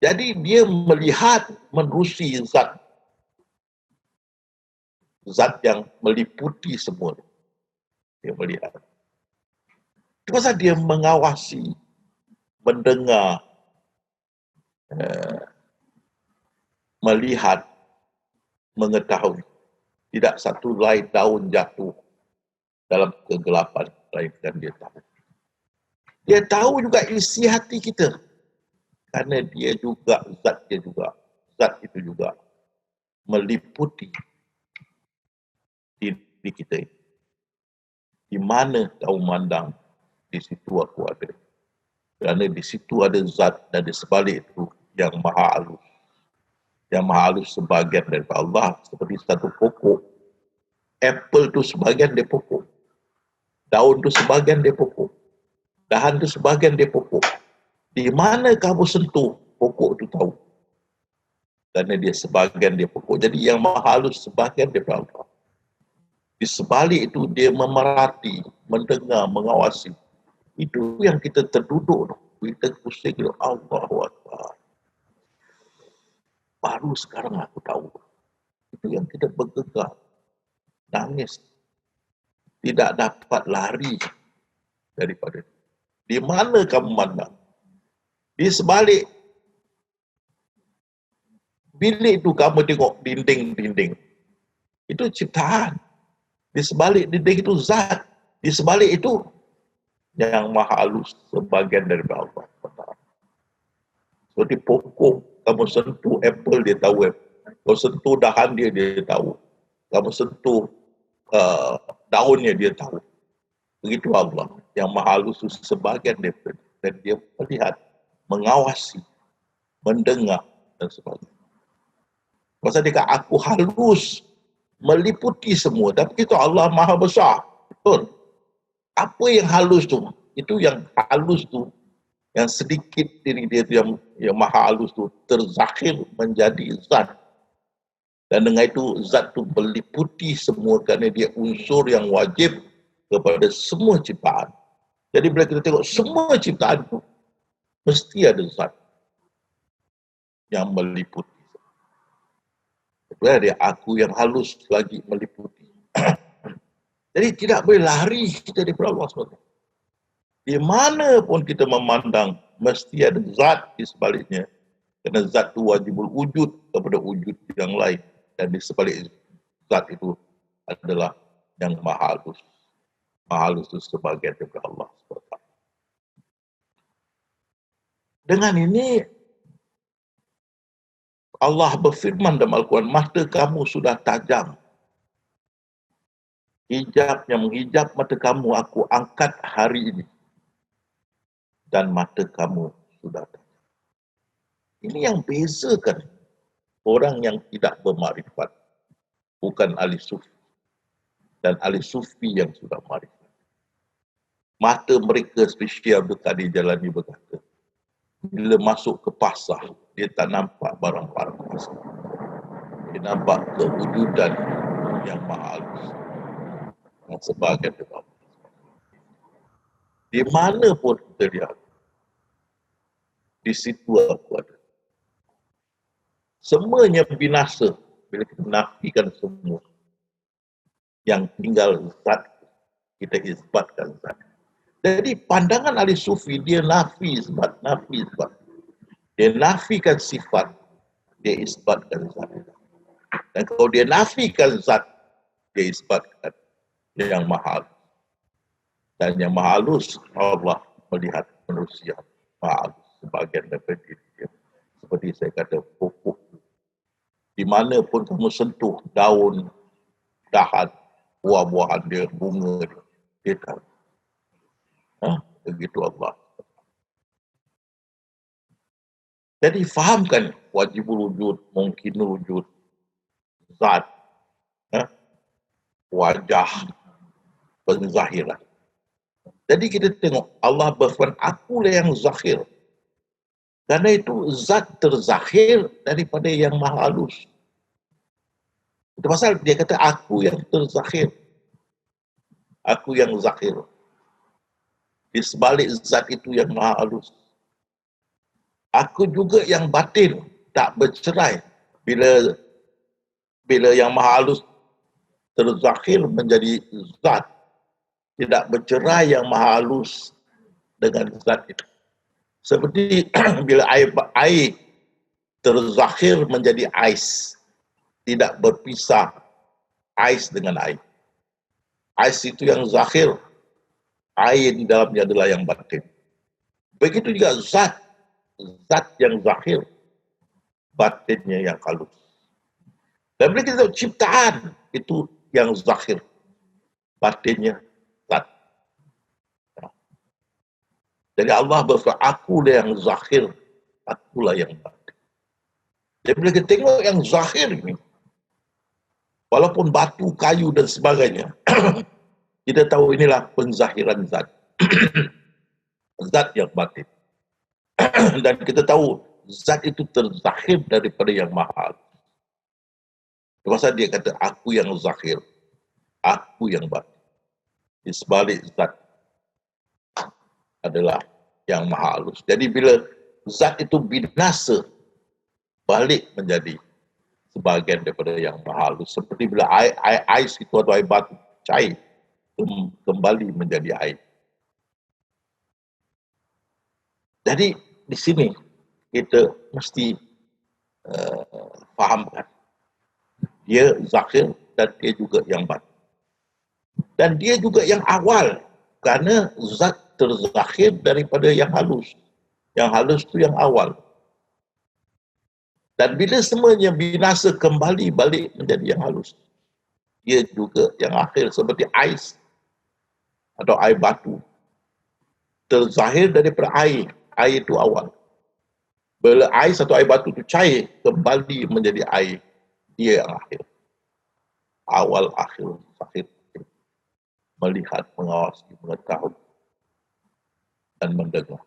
Jadi dia melihat menerusi zat. Zat yang meliputi semua. Dia melihat. Itu pasal dia mengawasi, mendengar, melihat, mengetahui. Tidak satu helai daun jatuh dalam kegelapan, melainkan dia tahu. Dia tahu juga isi hati kita. Karena dia juga, zat itu juga meliputi diri kita. Di mana kau mandang, di situ aku ada. Kerana di situ ada zat dan di sebalik itu yang maha halus. Yang maha halus sebahagian daripada Allah, seperti satu pokok. Apple tu sebahagian dia pokok. Daun tu sebahagian dia pokok. Dahan tu sebahagian dia pokok. Di mana kamu sentuh, pokok tu tahu. Kerana dia sebahagian dia pokok. Jadi yang maha halus sebahagian daripada Allah. Di sebalik itu dia memerhati, mendengar, mengawasi. Itu yang kita terduduk. Kita pusing, Allahu Akbar. Baru sekarang aku tahu. Itu yang kita bergegar. Nangis. Tidak dapat lari daripada itu. Di mana kamu mandang? Di sebalik bilik itu kamu tengok dinding-dinding. Itu ciptaan. Di sebalik dinding itu zat. Di sebalik itu yang maha halus sebagian daripada Allah. Seperti pokok, kamu sentuh apple, dia tahu apple. Kamu sentuh dahan dia tahu. Kamu sentuh daunnya, dia tahu. Begitu Allah. Yang maha halus sebagian daripada. Dan dia melihat, mengawasi, mendengar dan sebagainya. Pasal dia kata, aku halus, meliputi semua. Tapi itu Allah maha besar. Betul. Apa yang halus tu? Itu yang halus tu, yang sedikit diri dia tu yang maha halus tu terzakhir menjadi zat. Dan dengan itu zat tu meliputi semua kerana dia unsur yang wajib kepada semua ciptaan. Jadi bila kita tengok semua ciptaan tu, mesti ada zat yang meliputi. Dia aku yang halus lagi meliputi. Jadi tidak boleh lari kita daripada Allah SWT. Di mana pun kita memandang, mesti ada zat di sebaliknya. Kerana zat itu wajibul wujud kepada wujud yang lain. Dan di sebalik zat itu adalah yang maha halus. Maha halus itu sebagian daripada Allah SWT. Dengan ini, Allah berfirman dalam Al-Quran, mata kamu sudah tajam. Hijab yang menghijab mata kamu aku angkat hari ini. Dan mata kamu sudah tajam. Ini yang bezakan orang yang tidak bermakrifat. Bukan ahli sufi. Dan ahli sufi yang sudah makrifat. Mata mereka seperti Abdul Qadir Jalani berkata, bila masuk ke pasar, dia tak nampak barang-barang pasar. Dia nampak kewujudan yang maha halus. Yang sebagian daripada Allah. Di mana pun kita lihat, di situ aku ada. Semuanya binasa bila kita nafikan semua. Yang tinggal zat, kita isbatkan zat. Jadi pandangan ahli sufi, dia nafi isbat. Dia nafikan sifat, dia isbatkan zat. Dan kalau dia nafikan zat, dia isbatkan yang maha halus. Dan yang maha halus, Allah melihat manusia maha halus sebagian daripada diri dia. Seperti saya kata, pokok. Di mana pun kamu sentuh daun, dahan, buah-buahan dia, bunga dia, dia tahu. Begitu Allah. Jadi fahamkan wajibul wujud, mungkinul wujud, zat, wajah, penzahiran. Jadi kita tengok Allah berfirman, akulah yang zahir. Karena itu zat terzahir daripada yang maha halus. Itu pasal dia kata aku yang terzahir. Aku yang zahir. Di sebalik zat itu yang maha halus. Aku juga yang batin, tak bercerai. Bila yang maha halus terzahir menjadi zat, tidak bercerai yang maha halus dengan zat itu. Seperti bila air terzahir menjadi ais, tidak berpisah ais dengan air. Ais itu yang zahir, air di dalamnya adalah yang batin. Begitu juga zat yang zahir, batinnya yang halus. Dan bila kita tahu ciptaan itu yang zahir, batinnya zat. Jadi Allah berfirman, akulah yang zahir, akulah yang batin. Jadi bila kita tengok yang zahir ini, walaupun batu, kayu dan sebagainya, kita tahu inilah penzahiran zat. Zat yang batin. Dan kita tahu zat itu terzahir daripada yang maha. Pasal dia kata, aku yang zahir, aku yang batin. Di sebalik zat adalah yang maha halus. Jadi bila zat itu binasa, balik menjadi sebahagian daripada yang maha halus. Seperti bila ais itu atau air batu cair, kembali menjadi air. Jadi di sini kita mesti fahamkan. Dia zahir dan dia juga yang batin. Dan dia juga yang awal. Kerana zat terzahir daripada yang halus. Yang halus itu yang awal. Dan bila semuanya binasa kembali balik menjadi yang halus, dia juga yang akhir seperti ais atau air batu. Terzahir daripada air. Air itu awal. Bila ais atau air batu itu cair, kembali menjadi air. Dia yang akhir. Awal, akhir, akhir. Melihat, mengawasi, mengetahui, dan mendengar.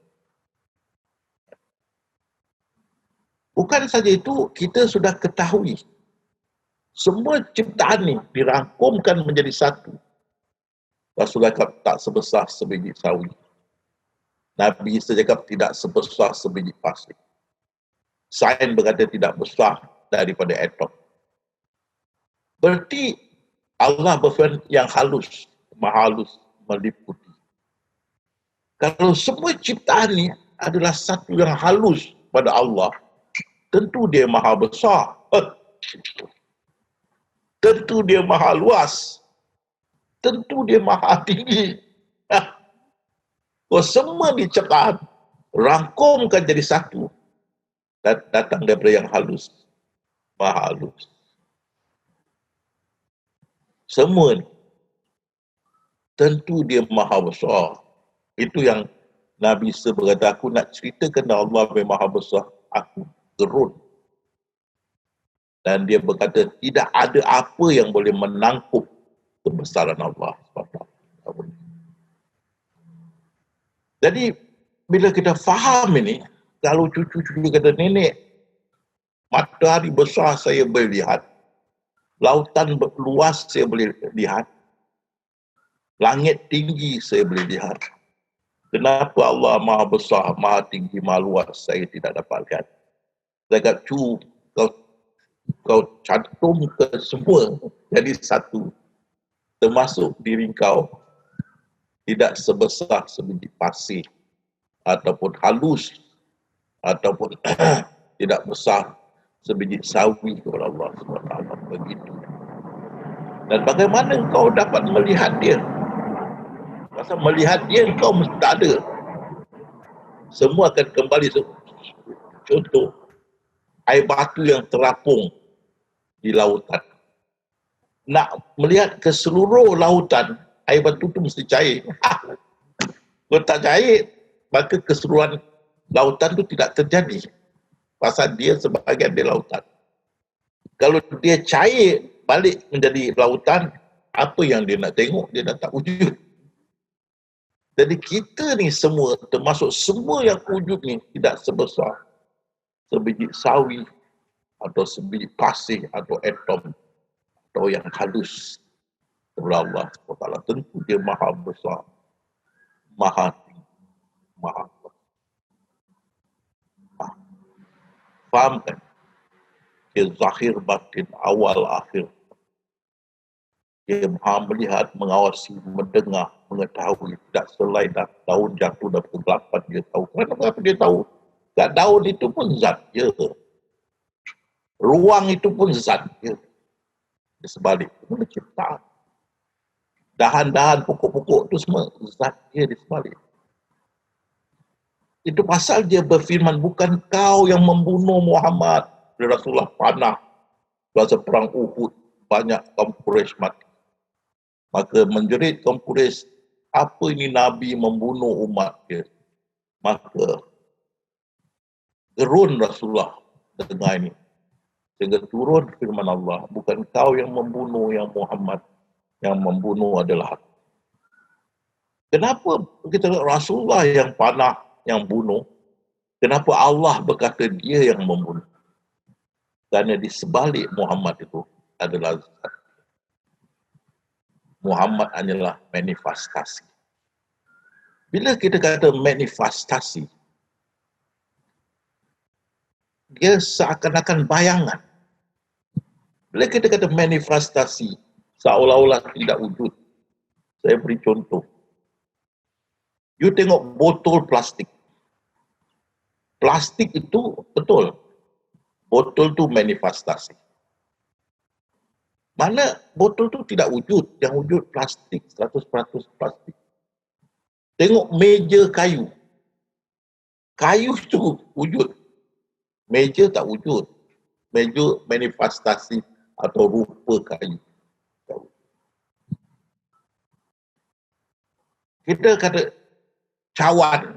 Bukan saja itu, kita sudah ketahui semua ciptaan ini dirangkumkan menjadi satu. Rasulullah cakap tak sebesar sebiji sawi. Nabi cakap tidak sebesar sebiji pasir. Sains berkata tidak besar daripada atom. Berarti Allah berfirman yang halus, maha halus, meliputi. Kalau semua ciptaan ini adalah satu yang halus pada Allah, tentu dia maha besar. Tentu dia maha luas. Tentu dia maha tinggi. Semua diciptakan, rangkumkan jadi satu. Dan datang daripada yang halus. Maha halus. Semua ni. Tentu dia maha besar. Itu yang Nabi Isa berkata, aku nak ceritakan Allah yang maha besar. Aku gerun. Dan dia berkata, tidak ada apa yang boleh menangkup kebesaran Allah. Jadi, bila kita faham ini, kalau cucu-cucu kata, nenek, matahari besar saya boleh lihat. Lautan luas saya boleh lihat. Langit tinggi saya boleh lihat. Kenapa Allah maha besar, maha tinggi, maha luas saya tidak dapat lihat. Saya kata, kau cantum ke semua jadi satu. Termasuk diri kau tidak sebesar sebiji pasir ataupun halus ataupun tidak besar sebiji sawi kepada Allah SWT. Begitu. Dan bagaimana kau dapat melihat dia? Pasal melihat dia kau mesti tak ada. Semua akan kembali. Contoh, air batu yang terapung di lautan. Nak melihat ke seluruh lautan, air batu tu mesti cair. Kalau tak cair, maka keseluruhan lautan tu tidak terjadi. Pasal dia sebahagian di lautan. Kalau dia cair, balik menjadi lautan, apa yang dia nak tengok, dia dah tak wujud. Jadi kita ni semua, termasuk semua yang wujud ni, tidak sebesar sebiji sawi atau sebiji pasir atau atom atau yang halus. Kepada Allah SWT. Tentu dia maha besar, maha tinggi, maha kuasa. Faham kan? Dia zahir batin, awal akhir. Dia maha melihat, mengawasi, mendengar, mengetahui. Tidak selain daun jatuh dan kegelapan dia tahu. Kenapa dia tahu? Kat daun itu pun zat dia. Ruang itu pun zat dia. Di sebalik itu mencipta. Dahan-dahan, pokok-pokok itu semua zat dia di sebalik. Itu pasal dia berfirman, bukan kau yang membunuh Muhammad. Rasulullah panah. Masa perang Uhud, banyak kaum Quraisy mati. Maka menjerit kaum Quraisy, apa ini Nabi membunuh umat dia? Maka gerun Rasulullah dengar ini. Sehingga turun firman Allah, bukan kau yang membunuh yang Muhammad, yang membunuh adalah aku. Kenapa kita Rasulullah yang panah, yang bunuh? Kenapa Allah berkata dia yang membunuh? Kerana di sebalik Muhammad itu adalah zat. Muhammad hanyalah manifestasi. Bila kita kata manifestasi, dia seakan-akan bayangan. Bila kita kata manifestasi, seolah-olah tidak wujud. Saya beri contoh. You tengok botol plastik. Plastik itu betul. Botol itu manifestasi. Mana botol itu tidak wujud. Yang wujud plastik, 100% plastik. Tengok meja kayu. Kayu itu wujud. Meja tak wujud. Meja manifestasi atau rupa kayu. Kita kata cawan.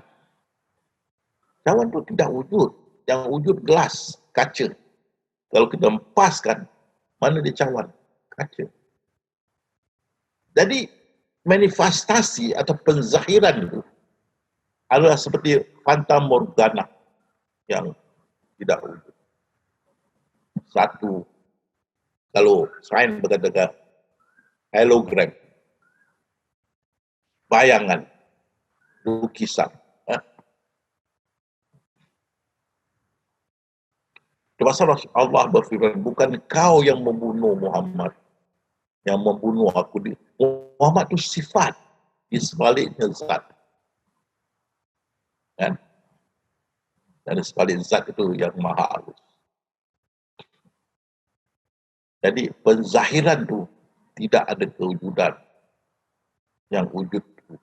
Cawan itu tidak wujud. Yang wujud gelas, kaca. Kalau kita empaskan, mana dia cawan? Kaca. Jadi manifestasi atau penzahiran itu adalah seperti fata morgana yang tidak wujud. Satu, kalau sains berkata hologram, bayangan, lukisan. Pasal Allah berfirman, bukan kau yang membunuh Muhammad, yang membunuh aku. Muhammad itu sifat, di sebaliknya zat. Kan? Dan di sebalik zat itu yang maha halus. Jadi penzahiran itu tidak ada kewujudan. Yang wujud itu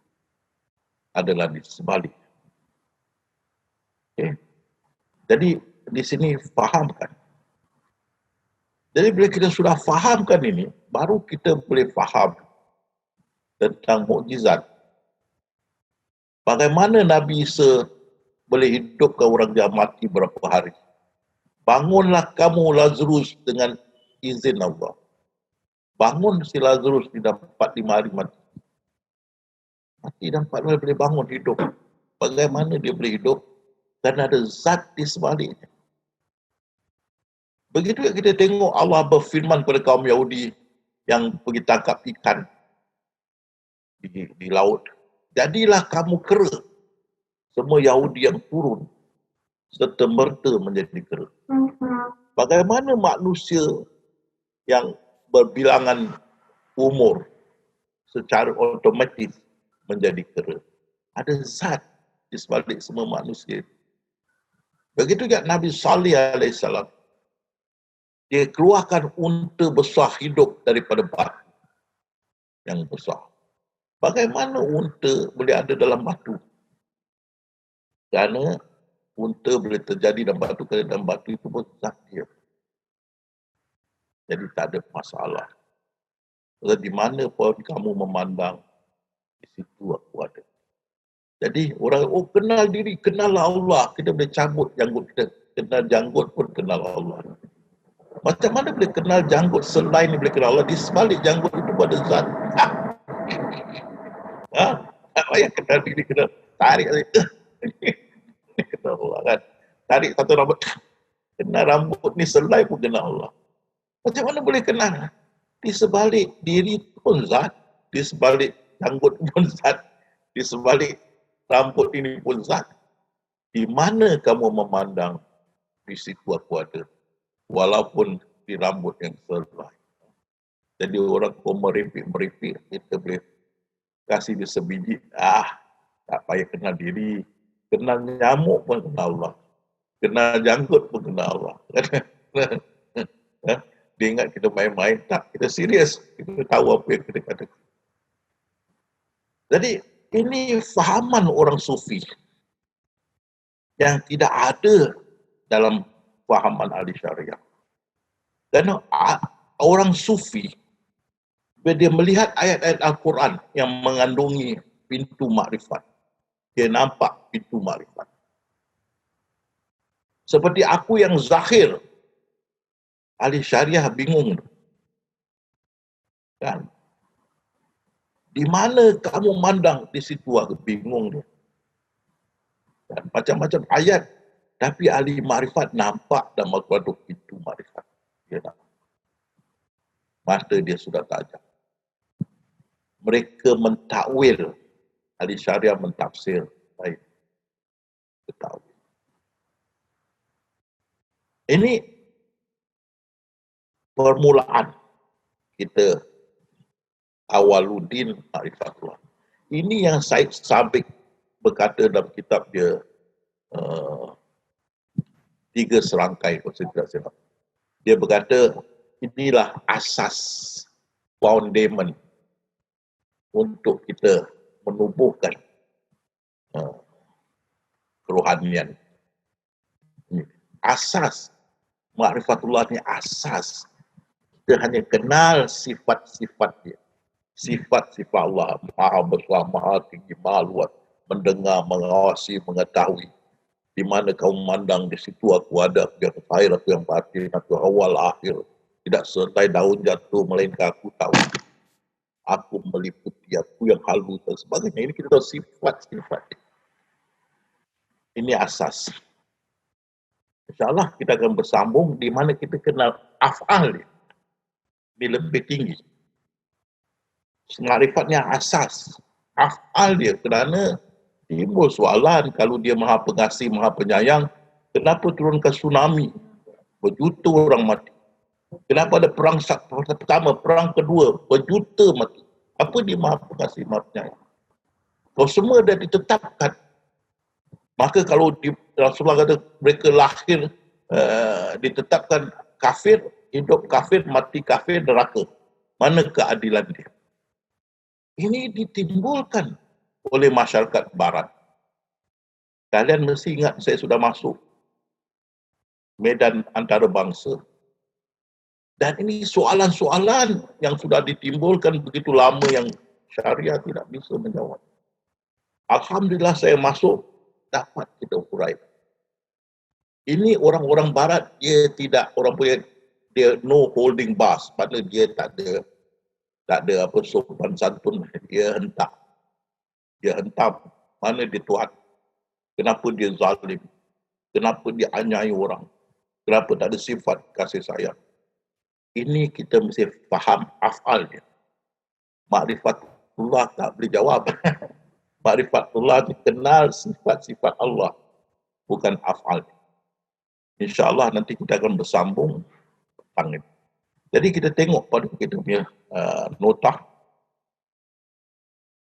adalah di sebalik. Okay. Jadi di sini fahamkan. Jadi bila kita sudah fahamkan ini, baru kita boleh faham tentang mukjizat. Bagaimana Nabi Isa boleh hidupkan orang yang mati berapa hari. Bangunlah kamu Lazarus dengan izin Allah. Bangun si Lazarus di dalam 4-5 hari mati. Mati dan 4 hari boleh bangun hidup. Bagaimana dia boleh hidup? Kerana ada zat di sebaliknya. Begitu kita tengok Allah berfirman kepada kaum Yahudi yang pergi tangkap ikan di laut. Jadilah kamu kera. Semua Yahudi yang turun serta merta menjadi kera. Bagaimana manusia yang berbilangan umur secara otomatis menjadi kera? Ada zat di sebalik semua manusia. Begitu juga Nabi Salih alaihissalam. Dia keluarkan unta besar hidup daripada batu yang besar. Bagaimana unta boleh ada dalam batu? Kerana unta boleh terjadi dalam batu, kerana dalam batu itu pun zat dia. Jadi tak ada masalah. Di mana pun kamu memandang, di situ aku ada. Jadi orang, kenal diri, kenal Allah. Kita boleh cabut janggut kita. Kenal janggut pun kenal Allah. Macam mana boleh kenal janggut selain boleh kenal Allah? Di sebalik janggut itu ada zat. payah kenal diri, kena tarik kena Allah kan. Tarik satu rambut, kena rambut ni selai pun kena Allah. Macam mana boleh kenal? Di sebalik diri pun zat, di sebalik janggut pun zat, di sebalik rambut ini pun zat. Di mana kamu memandang, di situ aku ada. Walaupun di rambut yang selai. Jadi orang kau meripik, kita boleh kasih dia sebiji. Tak payah kenal diri. Kenal nyamuk pun kenal Allah. Kenal janggut pun kenal Allah. Dia ingat kita main-main. Tak, kita serius. Kita tahu apa yang kita katakan. Jadi ini fahaman orang sufi yang tidak ada dalam fahaman ahli syariah. Kerana orang sufi, bila dia melihat ayat-ayat Al-Quran yang mengandungi pintu makrifat, dia nampak pintu makrifat. Seperti aku yang zahir, ahli syariah bingung. Kan? Di mana kamu mandang, di situ aku bingung dia. Dan macam-macam ayat, tapi ahli makrifat nampak dalam Al-Quran pintu makrifat. Dia nampak. Mata dia sudah tajam. Mereka mentakwil, ahli syariah mentafsir. Baik. Ketahui. Ini permulaan kita awaluddin ma'rifatullah. Ini yang Said Sabiq berkata dalam kitab dia 3 serangkai kalau saya tidak silap. Dia berkata inilah asas foundation untuk kita menubuhkan kerohanian. Asas ma'rifatullah ni asas. Kita hanya kenal sifat-sifat dia. Sifat-sifat Allah, maha besar, maha tinggi, maha luas, mendengar, mengawasi, mengetahui. Di mana kau memandang, di situ aku ada, aku yang zahir, aku yang batin, aku awal, akhir. Tidak sertai daun jatuh, melainkan aku tahu. Aku meliputi, aku yang halus dan sebagainya. Ini kita tahu sifat-sifat. Ini asas. InsyaAllah kita akan bersambung di mana kita kenal af'al dia. Ini lebih tinggi. Ma'rifatnya asas. Af'al dia kerana timbul soalan kalau dia maha pengasih, maha penyayang, kenapa turunkan tsunami? Berjuta orang mati. Kenapa ada perang pertama, perang kedua, berjuta mati. Apa dia maha pengasih, maha penyayang? Kalau semua dah ditetapkan, maka kalau Rasulullah kata mereka lahir ditetapkan kafir, hidup kafir, mati kafir, neraka. Mana keadilan dia? Ini ditimbulkan oleh masyarakat barat. Kalian mesti ingat saya sudah masuk medan antarabangsa. Dan ini soalan-soalan yang sudah ditimbulkan begitu lama yang syariah tidak bisa menjawab. Alhamdulillah saya masuk, dapat kita urai. Ini orang-orang barat, dia tidak, orang punya, dia no holding bars. Maksudnya dia tak ada apa sopan santun, dia hentak. Dia hentam, mana dia Tuhan. Kenapa dia zalim? Kenapa dia anyai orang? Kenapa tak ada sifat kasih sayang? Ini kita mesti faham af'al dia. Ma'rifatullah tak boleh jawab. Ma'rifatullah dikenal sifat-sifat Allah, bukan af'al. InsyaAllah nanti kita akan bersambung petang ini. Jadi kita tengok pada kita punya notah.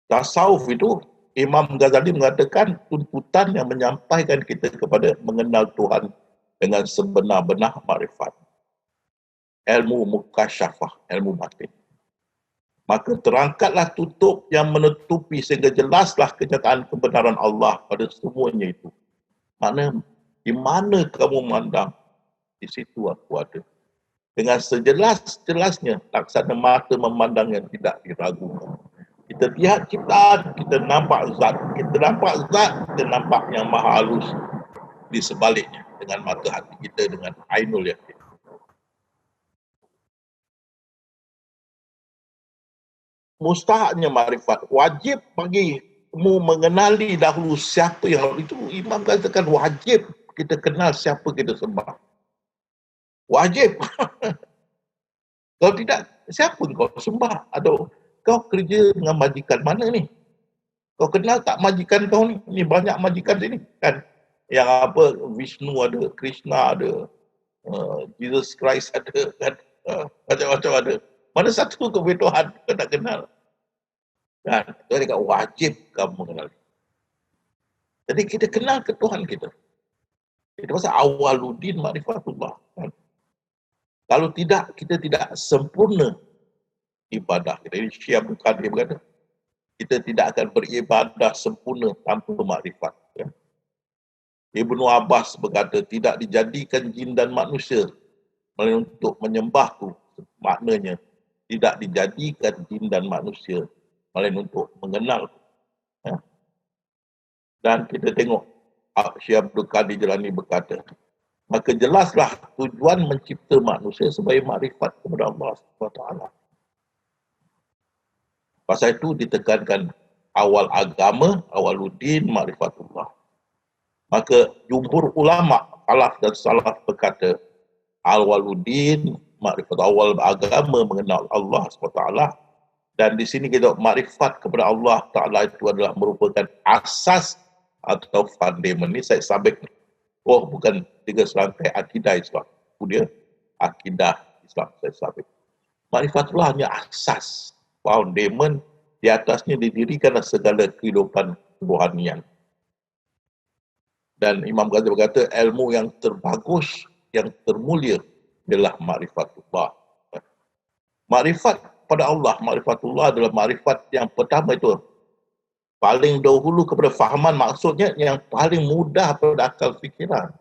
Tasawuf itu, Imam Ghazali mengatakan tuntutan yang menyampaikan kita kepada mengenal Tuhan dengan sebenar-benar makrifat. Ilmu mukasyafah, ilmu batin. Maka terangkatlah tutup yang menutupi sehingga jelaslah kenyataan kebenaran Allah pada semuanya itu. Maknanya, di mana kamu memandang, di situ aku ada. Dengan sejelas-jelasnya, laksana mata memandang yang tidak diragukan. Kita lihat ciptaan, kita nampak zat. Kita nampak zat, kita nampak yang maha halus di sebaliknya dengan mata hati kita, dengan ainul yakin. Mustahaknya makrifat, wajib bagi mengenali dahulu siapa yang itu, Imam katakan wajib kita kenal siapa kita sembah. Wajib. Kalau tidak, siapa kau sembah? Atau kau kerja dengan majikan mana ni? Kau kenal tak majikan kau ni? Ni banyak majikan sini kan. Yang apa, Vishnu ada, Krishna ada, Jesus Christ ada kan. Macam-macam ada. Mana satu kau Tuhan kau tak kenal? Kan? Jadi kau wajib kamu mengenal. Jadi kita kenal ke Tuhan kita. Itu pasal awaluddin ma'rifatullah. Kan? Kalau tidak, kita tidak sempurna ibadah. Kita ini Syekh Abdul Qadir berkata, kita tidak akan beribadah sempurna tanpa makrifat. Ya. Ibnu Abbas berkata, tidak dijadikan jin dan manusia melainkan untuk menyembahku. Maknanya, tidak dijadikan jin dan manusia melainkan untuk mengenal. Ya. Dan kita tengok, Syekh Abdul Qadir Jilani berkata, maka jelaslah tujuan mencipta manusia sebagai makrifat kepada Allah SWT. Pasal itu ditekankan awal agama, awaluddin, ma'rifatullah. Maka jumhur ulama, salaf dan salaf berkata, awaluddin, ma'rifat, awal agama mengenal Allah SWT. Dan di sini kita makrifat kepada Allah Ta'ala itu adalah merupakan asas atau fundament. Ini saya sabik. Oh, bukan 3 serangkai akidah Islam. Itu dia akidah Islam saya sabik. Ma'rifatullah hanya asas. Foundation, di atasnya didirikanlah segala kehidupan rohanian. Dan Imam Ghazali berkata, ilmu yang terbagus, yang termulia adalah ma'rifatullah. Ma'rifat pada Allah, ma'rifatullah adalah ma'rifat yang pertama itu. Paling dahulu kepada fahaman, maksudnya yang paling mudah pada akal fikiran.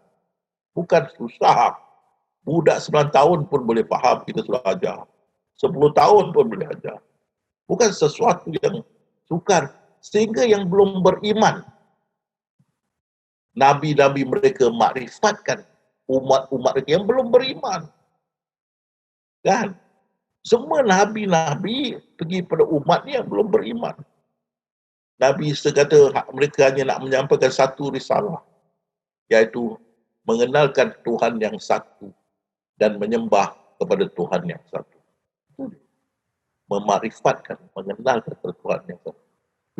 Bukan susah. Budak 9 tahun pun boleh faham, kita sudah ajar. 10 tahun pun boleh ajar. Bukan sesuatu yang sukar. Sehingga yang belum beriman, Nabi-Nabi mereka makrifatkan umat-umat mereka yang belum beriman. Kan? Semua Nabi-Nabi pergi pada umat yang belum beriman. Nabi sekata mereka hanya nak menyampaikan satu risalah, iaitu mengenalkan Tuhan yang satu dan menyembah kepada Tuhan yang satu. Memakrifatkan, mengenalkan Tuhan yang satu.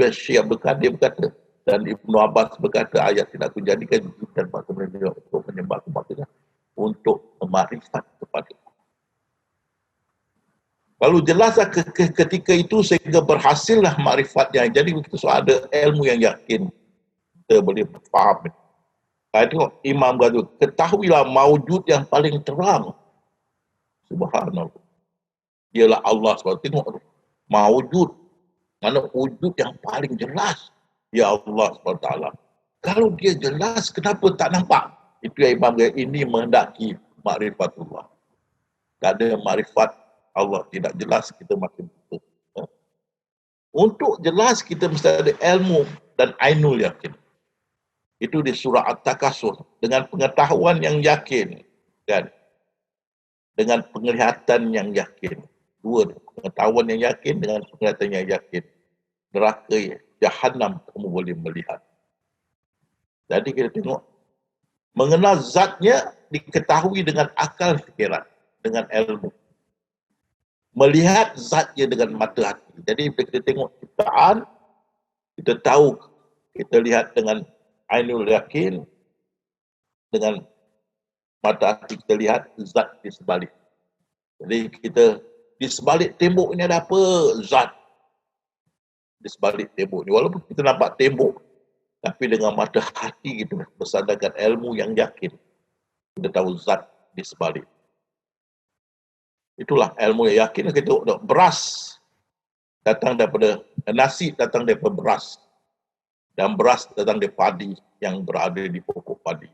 Syekh Abdul Qadir berkata, dan Ibnu Abbas berkata, ayat tidak aku jadikan dan maksudnya untuk menyembah kepada untuk memakrifat kepada. Lalu jelaslah ketika itu sehingga berhasillah makrifatnya. Jadi kita sudah ada ilmu yang yakin, kita boleh faham. Tengok Imam Ghazali, ketahuilah maujud yang paling terang, subhanallah, ialah Allah SWT. Tengok maujud, mana wujud yang paling jelas, ya Allah SWT. Kalau dia jelas, kenapa tak nampak? Itu yang Imam Ghazali, ini menghendaki makrifatullah. Tak ada makrifat Allah tidak jelas, kita makin butuh. Untuk jelas kita mesti ada ilmu dan ainul yakin. Itu di surah At-Takasur, dengan pengetahuan yang yakin, kan? Dengan penglihatan yang yakin. Dua, pengetahuan yang yakin dengan penglihatan yang yakin. Neraka Jahannam kamu boleh melihat. Jadi kita tengok, mengenal zatnya diketahui dengan akal fikiran, dengan ilmu. Melihat zatnya dengan mata hati. Jadi bila kita tengok ciptaan, kita tahu, kita lihat dengan ainul yakin, dengan mata hati kita lihat zat di sebalik. Jadi kita di sebalik tembok ini ada apa? Zat di sebalik tembok ini. Walaupun kita nampak tembok, tapi dengan mata hati kita bersandarkan ilmu yang yakin, kita tahu zat di sebalik. Itulah ilmu yang yakin. Kita tengok beras datang daripada nasi, datang daripada beras, dan beras datang dari padi yang berada di pokok padi.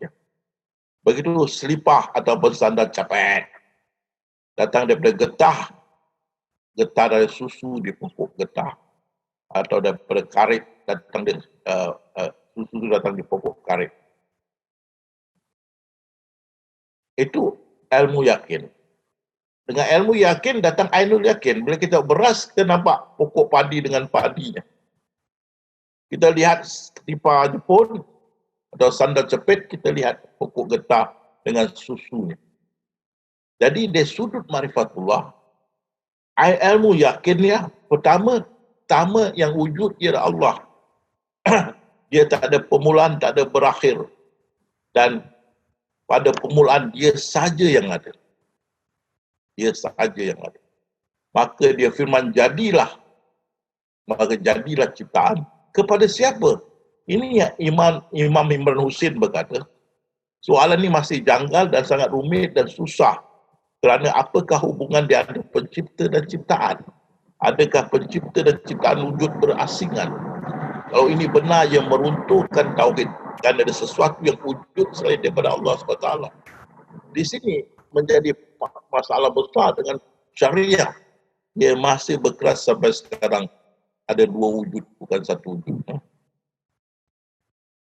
Begitu selipah ataupun sandal capek datang daripada getah, getah dari susu di pokok getah, atau daripada karet datang dari susu datang di pokok karet. Itu ilmu yakin. Dengan ilmu yakin datang ainul yakin. Bila kita beras, kita nampak pokok padi dengan padinya. Kita lihat tipa Jepun atau sandal cepit, kita lihat pokok getah dengan susunya. Jadi dari sudut marifatullah, ilmu yakin ya, pertama yang wujud ialah Allah. Dia tak ada permulaan, tak ada berakhir. Dan pada permulaan dia saja yang ada. Dia saja yang ada. Maka dia firman jadilah. Maka jadilah ciptaan. Kepada siapa? Ini yang Imam Imran Husin berkata, soalan ini masih janggal dan sangat rumit dan susah. Kerana apakah hubungan di antara pencipta dan ciptaan? Adakah pencipta dan ciptaan wujud berasingan? Kalau ini benar yang meruntuhkan tauhid, dan ada sesuatu yang wujud selain daripada Allah SWT. Di sini menjadi masalah besar dengan syariah. Dia masih berkeras sampai sekarang ada dua wujud, bukan satu wujud.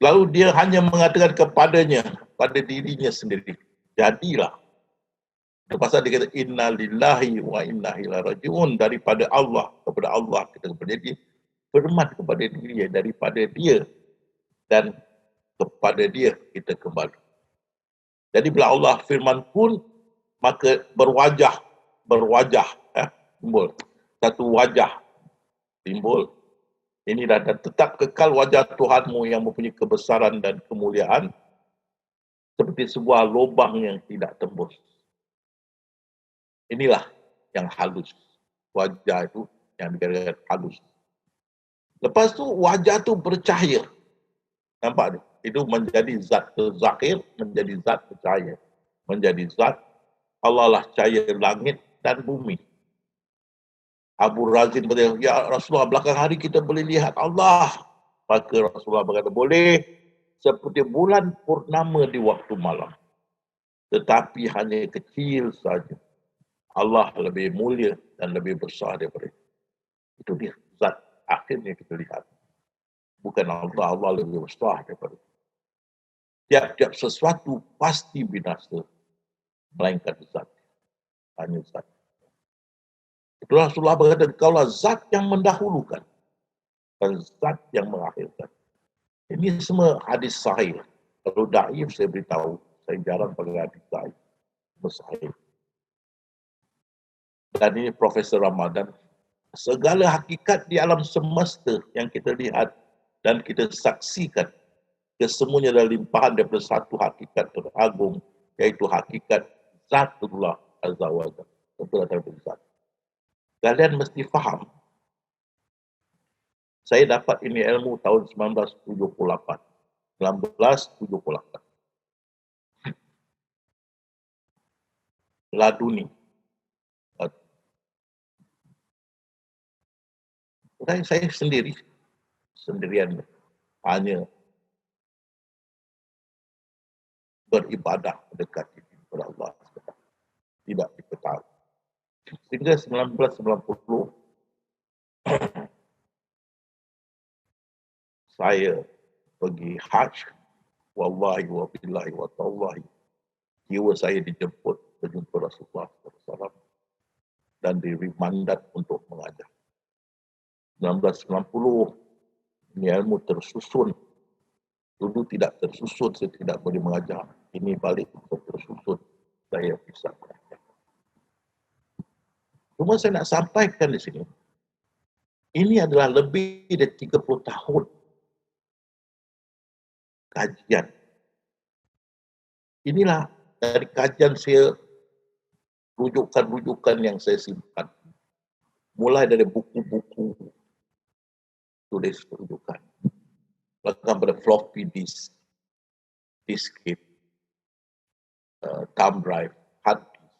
Lalu dia hanya mengatakan kepadanya, pada dirinya sendiri, jadilah. Pasal dia kata inna lillahi wa inna ilaihi raji'un, daripada Allah kepada Allah kita menjadi firman kepada diri daripada dia dan kepada dia kita kembali. Jadi bila Allah firman pun, maka berwajah timbul satu wajah timbul. Inilah dan tetap kekal wajah Tuhanmu yang mempunyai kebesaran dan kemuliaan seperti sebuah lubang yang tidak tembus. Inilah yang halus. Wajah itu yang dikatakan halus. Lepas tu wajah tu bercahaya. Nampak tu? Itu menjadi zat zahir, menjadi zat bercahaya. Menjadi zat Allah lah cahaya langit dan bumi. Abu Razin berkata, ya Rasulullah, belakang hari kita boleh lihat Allah. Maka Rasulullah berkata, boleh seperti bulan purnama di waktu malam. Tetapi hanya kecil saja. Allah lebih mulia dan lebih besar daripada itu. Itu dia zat akhirnya kita lihat. Bukan Allah lebih besar daripada itu. Tiap-tiap sesuatu pasti binasa. Melainkan zat. Hanya zat. Itu Rasulullah berkata, kaulah zat yang mendahulukan. Dan zat yang mengakhirkan. Ini semua hadis sahih. Kalau daif saya beritahu. Saya jarang pakai hadis daif. Sahih. Dan ini Profesor Ramadan. Segala hakikat di alam semesta yang kita lihat dan kita saksikan, kesemuanya adalah limpahan daripada satu hakikat teragung, iaitu hakikat Zatullah Azza wa Jalla. Kalian mesti faham. Saya dapat ini ilmu tahun 1978. Laduni. Saya sendirian, hanya beribadah dekat kepada Allah. Tidak diketahui. Sehingga 1990, saya pergi Hajj. Wallahi wa billahi wa tallahi. Jiwa saya dijemput berjumpa Rasulullah SAW dan diberi mandat untuk mengajar. 1990, ini ilmu tersusun. Dulu tidak tersusun, saya tidak boleh mengajar. Ini balik tersusun, saya bisa mengajar. Cuma saya nak sampaikan di sini, ini adalah lebih dari 30 tahun kajian. Inilah dari kajian saya, rujukan-rujukan yang saya simpan. Mulai dari buku-buku tulis rujukan. Bahkan pada floppy disk, diskette, thumb drive, hard disk.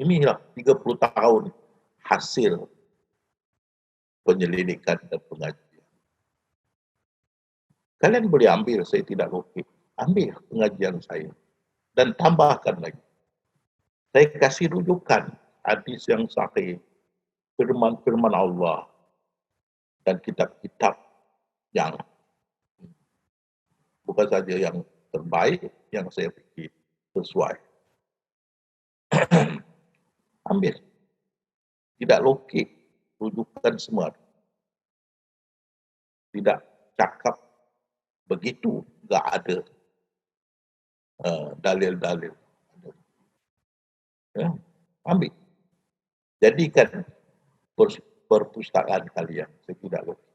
Inilah 30 tahun hasil penyelidikan dan pengajian. Kalian boleh ambil, saya tidak lokit. Ambil pengajian saya. Dan tambahkan lagi. Saya kasih rujukan hadis yang sahih, firman-firman Allah, dan kitab-kitab yang bukan saja yang terbaik, yang saya fikir sesuai. Ambil. Tidak lokit, rujukan semua. Tidak cakap begitu, nggak ada dalil-dalil. Ya, ambil. Jadikan perpustakaan kalian setidak logik.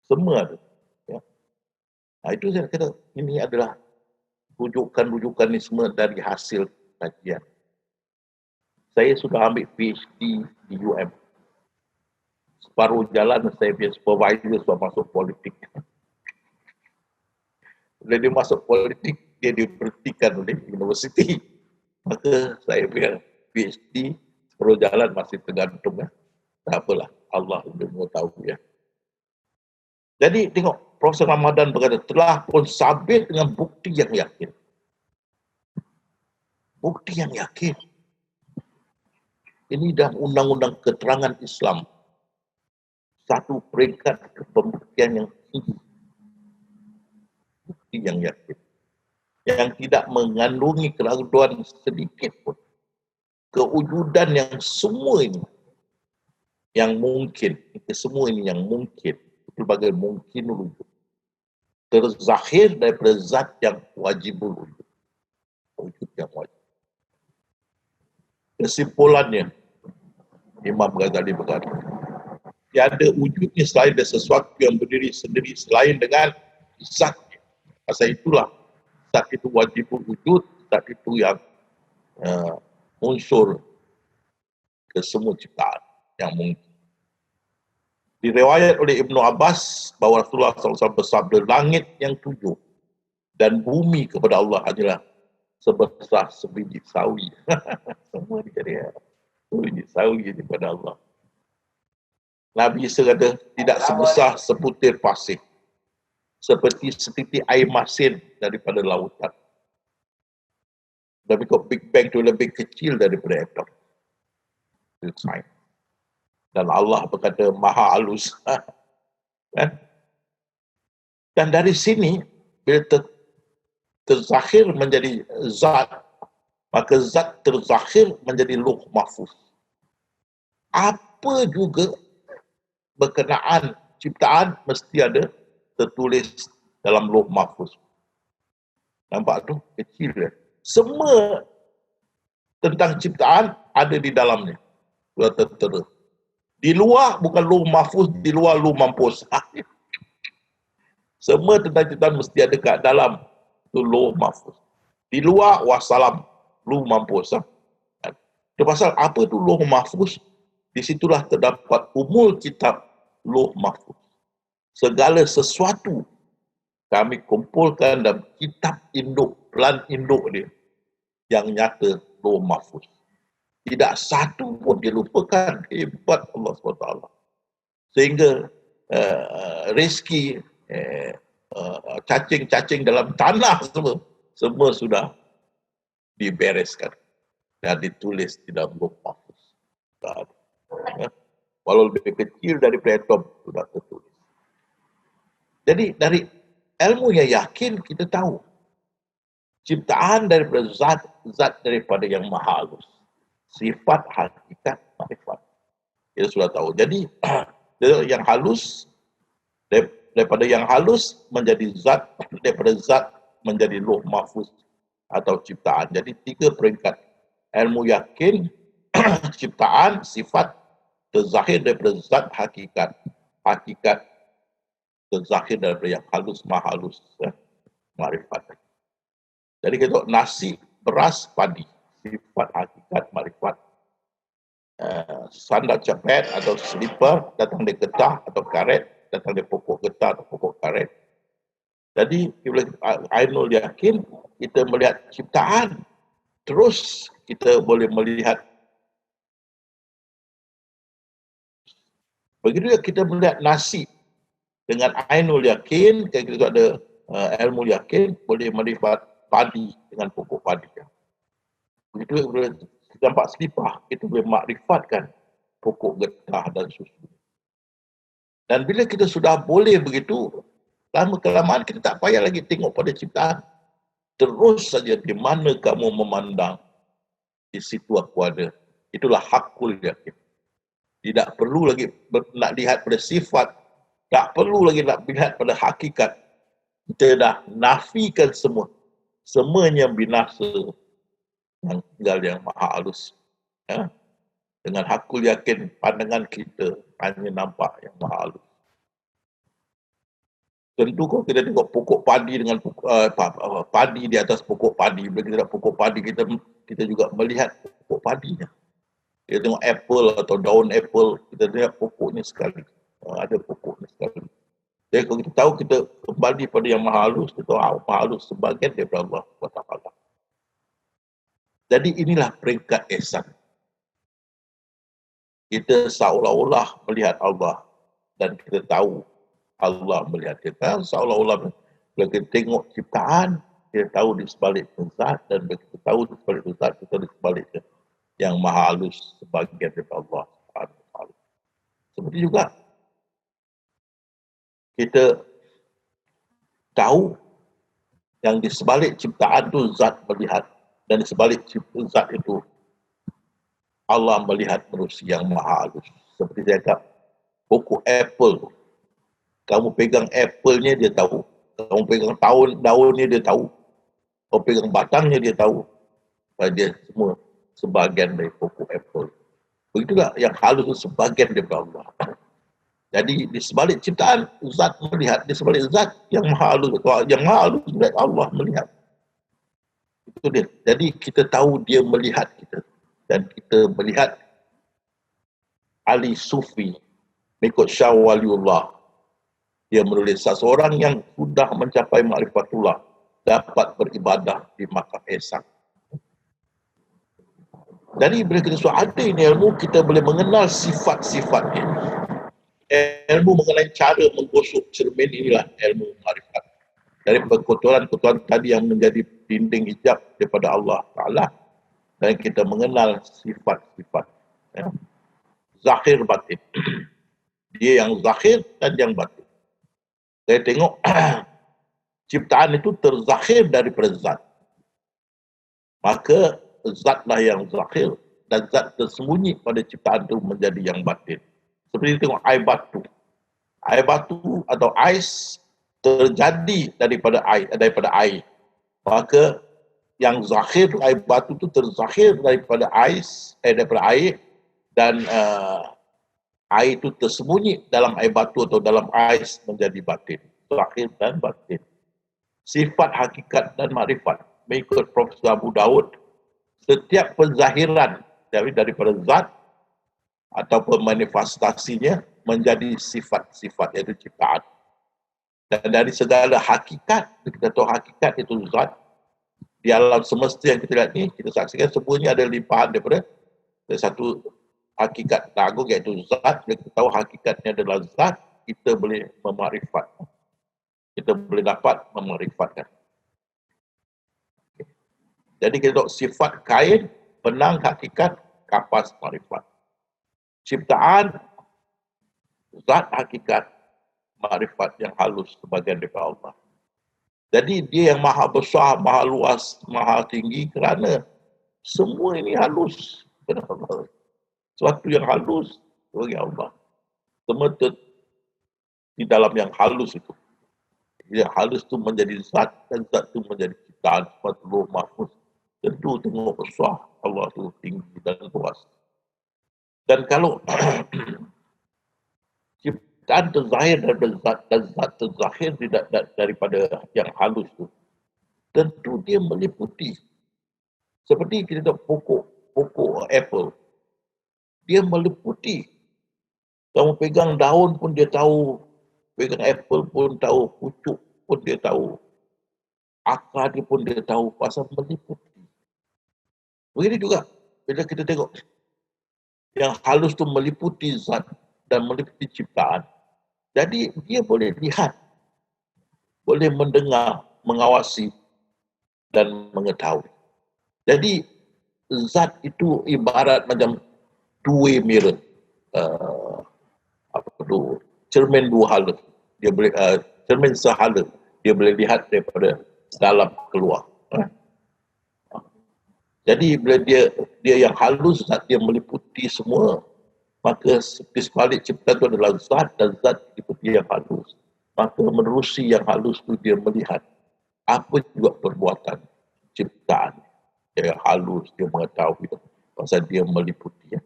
Semua ada. Ya. Nah, itu saya kata ini adalah rujukan-rujukan ini semua dari hasil kajian. Saya sudah ambil PhD di UM. Separuh jalan saya punya supervisor sudah masuk politik. Bila dia masuk politik, dia diberhentikan oleh universiti. Maka saya punya PhD separuh jalan masih tergantung. Ya. Tak apalah, Allah sudah tahu ya. Jadi tengok, Profesor Ramadan berkata, telah pun sabit dengan bukti yang yakin. Bukti yang yakin. Ini dalam undang-undang keterangan Islam. Satu peringkat pembuktian yang tinggi. Bukti yang yakin. Yang tidak mengandungi keraguan sedikit pun. Kewujudan yang semua ini. Yang mungkin. Semua ini yang mungkin. Berbagai mungkin wujud. Terzahir daripada zat yang wajibul wujud. Wujud yang wajib. Kesimpulannya, Imam Ghazali berkata, tiada wujudnya selain dari sesuatu yang berdiri sendiri selain dengan zatnya. Pasal itulah, zat itu wajib wujud, zat itu yang unsur ke semua ciptaan yang mungkin. Diriwayat oleh Ibnu Abbas bahawa Rasulullah SAW bersabda, langit yang 7 dan bumi kepada Allah adalah sebesar sebiji sawi. Semua dia sebiji sawi kepada Allah. Nabi Isa kata, tidak sebesar sebutir pasir. Seperti setitik air masin daripada lautan. Tapi kok Big Bang itu lebih kecil daripada atom. Dan Allah berkata, maha halus. Dan dari sini, bila terzahir menjadi zat, maka zat terzahir menjadi lauh mahfuz. Apa juga berkenaan ciptaan mesti ada tertulis dalam lauh mahfuz. Nampak tu? Kecil ya. Semua tentang ciptaan ada di dalamnya. Sudah tertera. Di luar bukan lauh mahfuz, di luar lauh mampus. Semua tentang ciptaan mesti ada kat dalam tu lauh mahfuz. Di luar wassalam, lauh mampus. Itu pasal apa tu lauh mahfuz? Di situlah terdapat umul kitab lauh mahfuz. Segala sesuatu kami kumpulkan dalam kitab induk, pelan induk dia yang nyata lauh mahfuz. Tidak satu pun dilupakan. Hebat Allah SWT. Sehingga rezeki, cacing-cacing dalam tanah semua sudah dibereskan dan ditulis di dalam lauh mahfuz. Walau lebih kecil dari atom sudah tertulis. Jadi dari ilmu yang yakin kita tahu ciptaan daripada zat daripada yang maha halus. Sifat, hakikat, makrifat. Kita sudah tahu. Jadi yang halus, daripada yang halus menjadi zat, daripada zat menjadi lauh mahfuz atau ciptaan. Jadi 3 peringkat. Ilmu yakin, ciptaan, sifat, terzahir daripada zat, hakikat. Hakikat terzahir daripada yang halus, maha halus, makrifat. Jadi kita nasi, beras, padi. Sifat, hakikat, makrifat. Sandal cepet atau slipper datang dari getah atau karet, datang dari pokok getah atau pokok karet. Jadi bila ainul yakin, kita melihat ciptaan, terus kita boleh melihat. Begitu juga kita melihat nasi dengan ainul yakin, kita ada ilmu yakin, boleh melihat padi dengan pokok padi. Begitu juga kita nampak selipah, kita boleh makrifatkan pokok getah dan susu. Dan bila kita sudah boleh begitu, lama-kelamaan kita tak payah lagi tengok pada ciptaan. Terus saja di mana kamu memandang, di situ aku ada. Itulah hakul yakin. Tidak perlu lagi nak lihat pada sifat Tak perlu lagi nak lihat pada hakikat. Kita dah nafikan semua. Semuanya binasa yang tinggal yang maha halus. Ya? Dengan hakul yakin pandangan kita hanya nampak yang maha halus. Tentu kalau kita tengok pokok padi dengan padi di atas pokok padi, bila kita tengok pokok padi, kita juga melihat pokok padinya. Kita tengok apple atau daun apple, kita lihat pokoknya sekali. Ada pokoknya sekali. Jadi kalau kita tahu, kita kembali pada yang maha halus, kita tahu maha halus sebagian daripada Allah SWT. Jadi inilah peringkat ihsan. Kita seolah-olah melihat Allah dan kita tahu Allah melihat kita. Seolah-olah bila kita tengok ciptaan, kita tahu di sebalik zat, dan bila kita tahu di sebalik zat, kita di sebalik yang maha halus sebagian daripada Allah SWT. Seperti juga kita tahu yang di sebalik ciptaan itu zat melihat, dan di sebalik zat itu Allah melihat manusia yang maha halus. Seperti saya kata, pokok apple, kamu pegang apple-nya dia tahu, kamu pegang daunnya dia tahu, kamu pegang batangnya dia tahu, dia semua sebahagian dari pokok apple. Begitulah yang halus itu sebahagian daripada Allah. Jadi di sebalik ciptaan, zat melihat, di sebalik zat yang maha halus, Allah melihat. Itu dia. Jadi kita tahu dia melihat kita. Dan kita melihat ahli sufi mengikut Syah Waliullah. Dia menulis, seseorang yang sudah mencapai ma'rifatullah dapat beribadah di makam ihsan. Jadi bila kita sudah ada ini ilmu, kita boleh mengenal sifat-sifatnya. Ilmu mengenai cara menggosok cermin, inilah ilmu ma'rifat. Dari kotoran-kotoran tadi yang menjadi dinding hijab daripada Allah Ta'ala, dan kita mengenal sifat-sifat. Ya. Zahir batin. Dia yang zahir dan yang batin. Saya tengok ciptaan itu terzahir daripada zat. Maka zatlah yang zahir dan zat tersembunyi pada ciptaan itu menjadi yang batin. Seperti tengok air batu. Air batu atau ais terjadi daripada air. Maka yang zahir air batu itu terzahir daripada air, dan air itu tersembunyi dalam air batu atau dalam ais menjadi batin. Zahir dan batin. Sifat hakikat dan makrifat. Mengikut Profesor Abu Daud, setiap penzahiran daripada zat ataupun manifestasinya menjadi sifat-sifat, iaitu ciptaan. Dan dari segala hakikat, kita tahu hakikat itu zat, di alam semesta yang kita lihat ni, kita saksikan semuanya ada limpahan daripada satu hakikat agung, iaitu zat. Bila kita tahu hakikatnya adalah zat, kita boleh memakrifat. Kita boleh dapat memarifatkan. Jadi kita tahu sifat kain, benang hakikat, kapas makrifat. Ciptaan, zat hakikat, makrifat yang halus sebagian daripada Allah. Jadi dia yang maha besar, maha luas, maha tinggi, kerana semua ini halus. Suatu yang halus bagi Allah. Semua di dalam yang halus itu. Yang halus itu menjadi zat, dan zat itu menjadi ciptaan. Seperti Lauh Mahfuz. Tentu tengok besar Allah itu tinggi dan luas. Dan kalau ciptaan terzahir daripada zat, dan zat terzahir daripada yang halus itu, tentu dia meliputi. Seperti kita tahu pokok apple, dia meliputi. Kamu pegang daun pun dia tahu, pegang apple pun tahu, pucuk pun dia tahu, akar dia pun dia tahu, pasal meliputi. Begitu juga bila kita tengok yang halus tu meliputi zat dan meliputi ciptaan. Jadi dia boleh lihat, boleh mendengar, mengawasi dan mengetahui. Jadi zat itu ibarat macam two-way mirror. Cermin dua hala. Dia boleh cermin sehala. Dia boleh lihat daripada dalam keluar. Jadi bila dia yang halus, zat dia meliputi semua, Maka di sebalik ciptaan itu adalah zat, dan zat diikuti yang halus. Maka menerusi yang halus itu dia melihat apa juga perbuatan ciptaan yang halus, dia mengetahui pasal dia meliputi.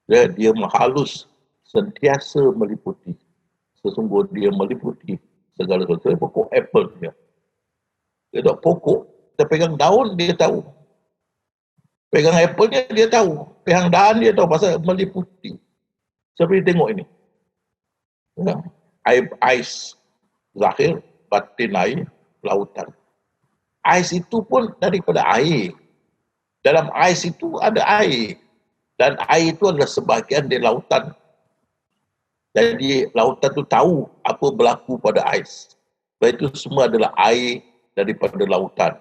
Dia halus sentiasa meliputi. Sesungguhnya dia meliputi segala sesuatu. Pokok apple dia. Dia tak pokok, dia pegang daun dia tahu. Pegang apple-nya dia tahu. Pegang dahan dia tahu pasal meliputi. Seperti tengok ini. Ya. Ais zahir, batin air, lautan. Ais itu pun daripada air. Dalam ais itu ada air. Dan air itu adalah sebahagian dari lautan. Jadi lautan itu tahu apa berlaku pada ais. Dan itu semua adalah air daripada lautan.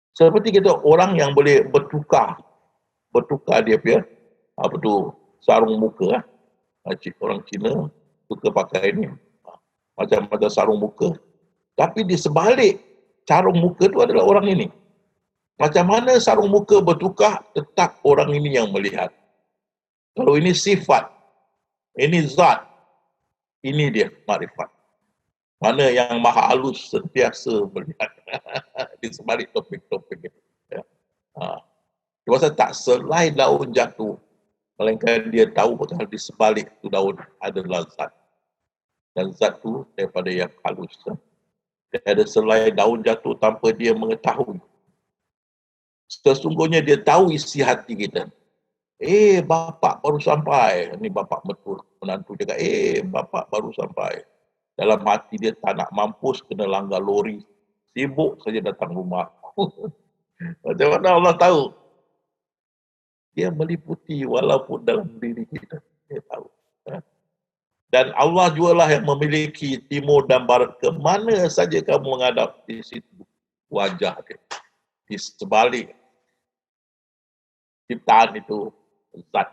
Seperti kita orang yang boleh bertukar dia punya apa tu sarung muka. Orang Cina suka pakai ni macam sarung muka. Tapi di sebalik sarung muka tu adalah orang ini. Macam mana sarung muka bertukar, tetap orang ini yang melihat. Kalau ini sifat, ini zat, ini dia makrifat. Mana yang maha halus sentiasa melihat di sebalik topik-topik itu. Ya. Pasal tak selai daun jatuh, melainkan dia tahu betul di sebalik itu daun adalah zat. Dan zat itu daripada yang halus. Dia ada selai daun jatuh tanpa dia mengetahui. Sesungguhnya dia tahu isi hati kita. Bapak baru sampai. Ini bapak betul. Menantu cakap, bapak baru sampai. Dalam hati dia tak nak mampus, kena langgar lori. Sibuk saja datang rumah. Macam mana Allah tahu? Dia meliputi walaupun dalam diri kita. Dia tahu. Dan Allah jugalah yang memiliki timur dan barat. Ke mana saja kamu menghadap, di situ wajah dia. Di sebalik ciptaan itu zat.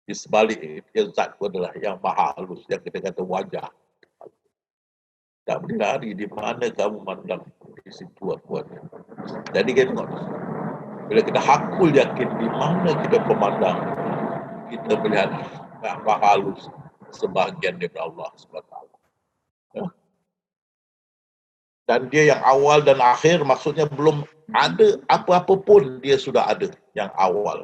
Di sebalik zat itu adalah yang maha halus, yang kita kata wajah. Tak boleh lari di mana kamu mandang, di situ aku ada. Jadi kita tengok, bila kita hakul yakin di mana kita memandang, kita melihat maha halus sebahagian daripada Allah SWT. Ya. Dan dia yang awal dan akhir, maksudnya belum ada apa-apa pun, dia sudah ada yang awal.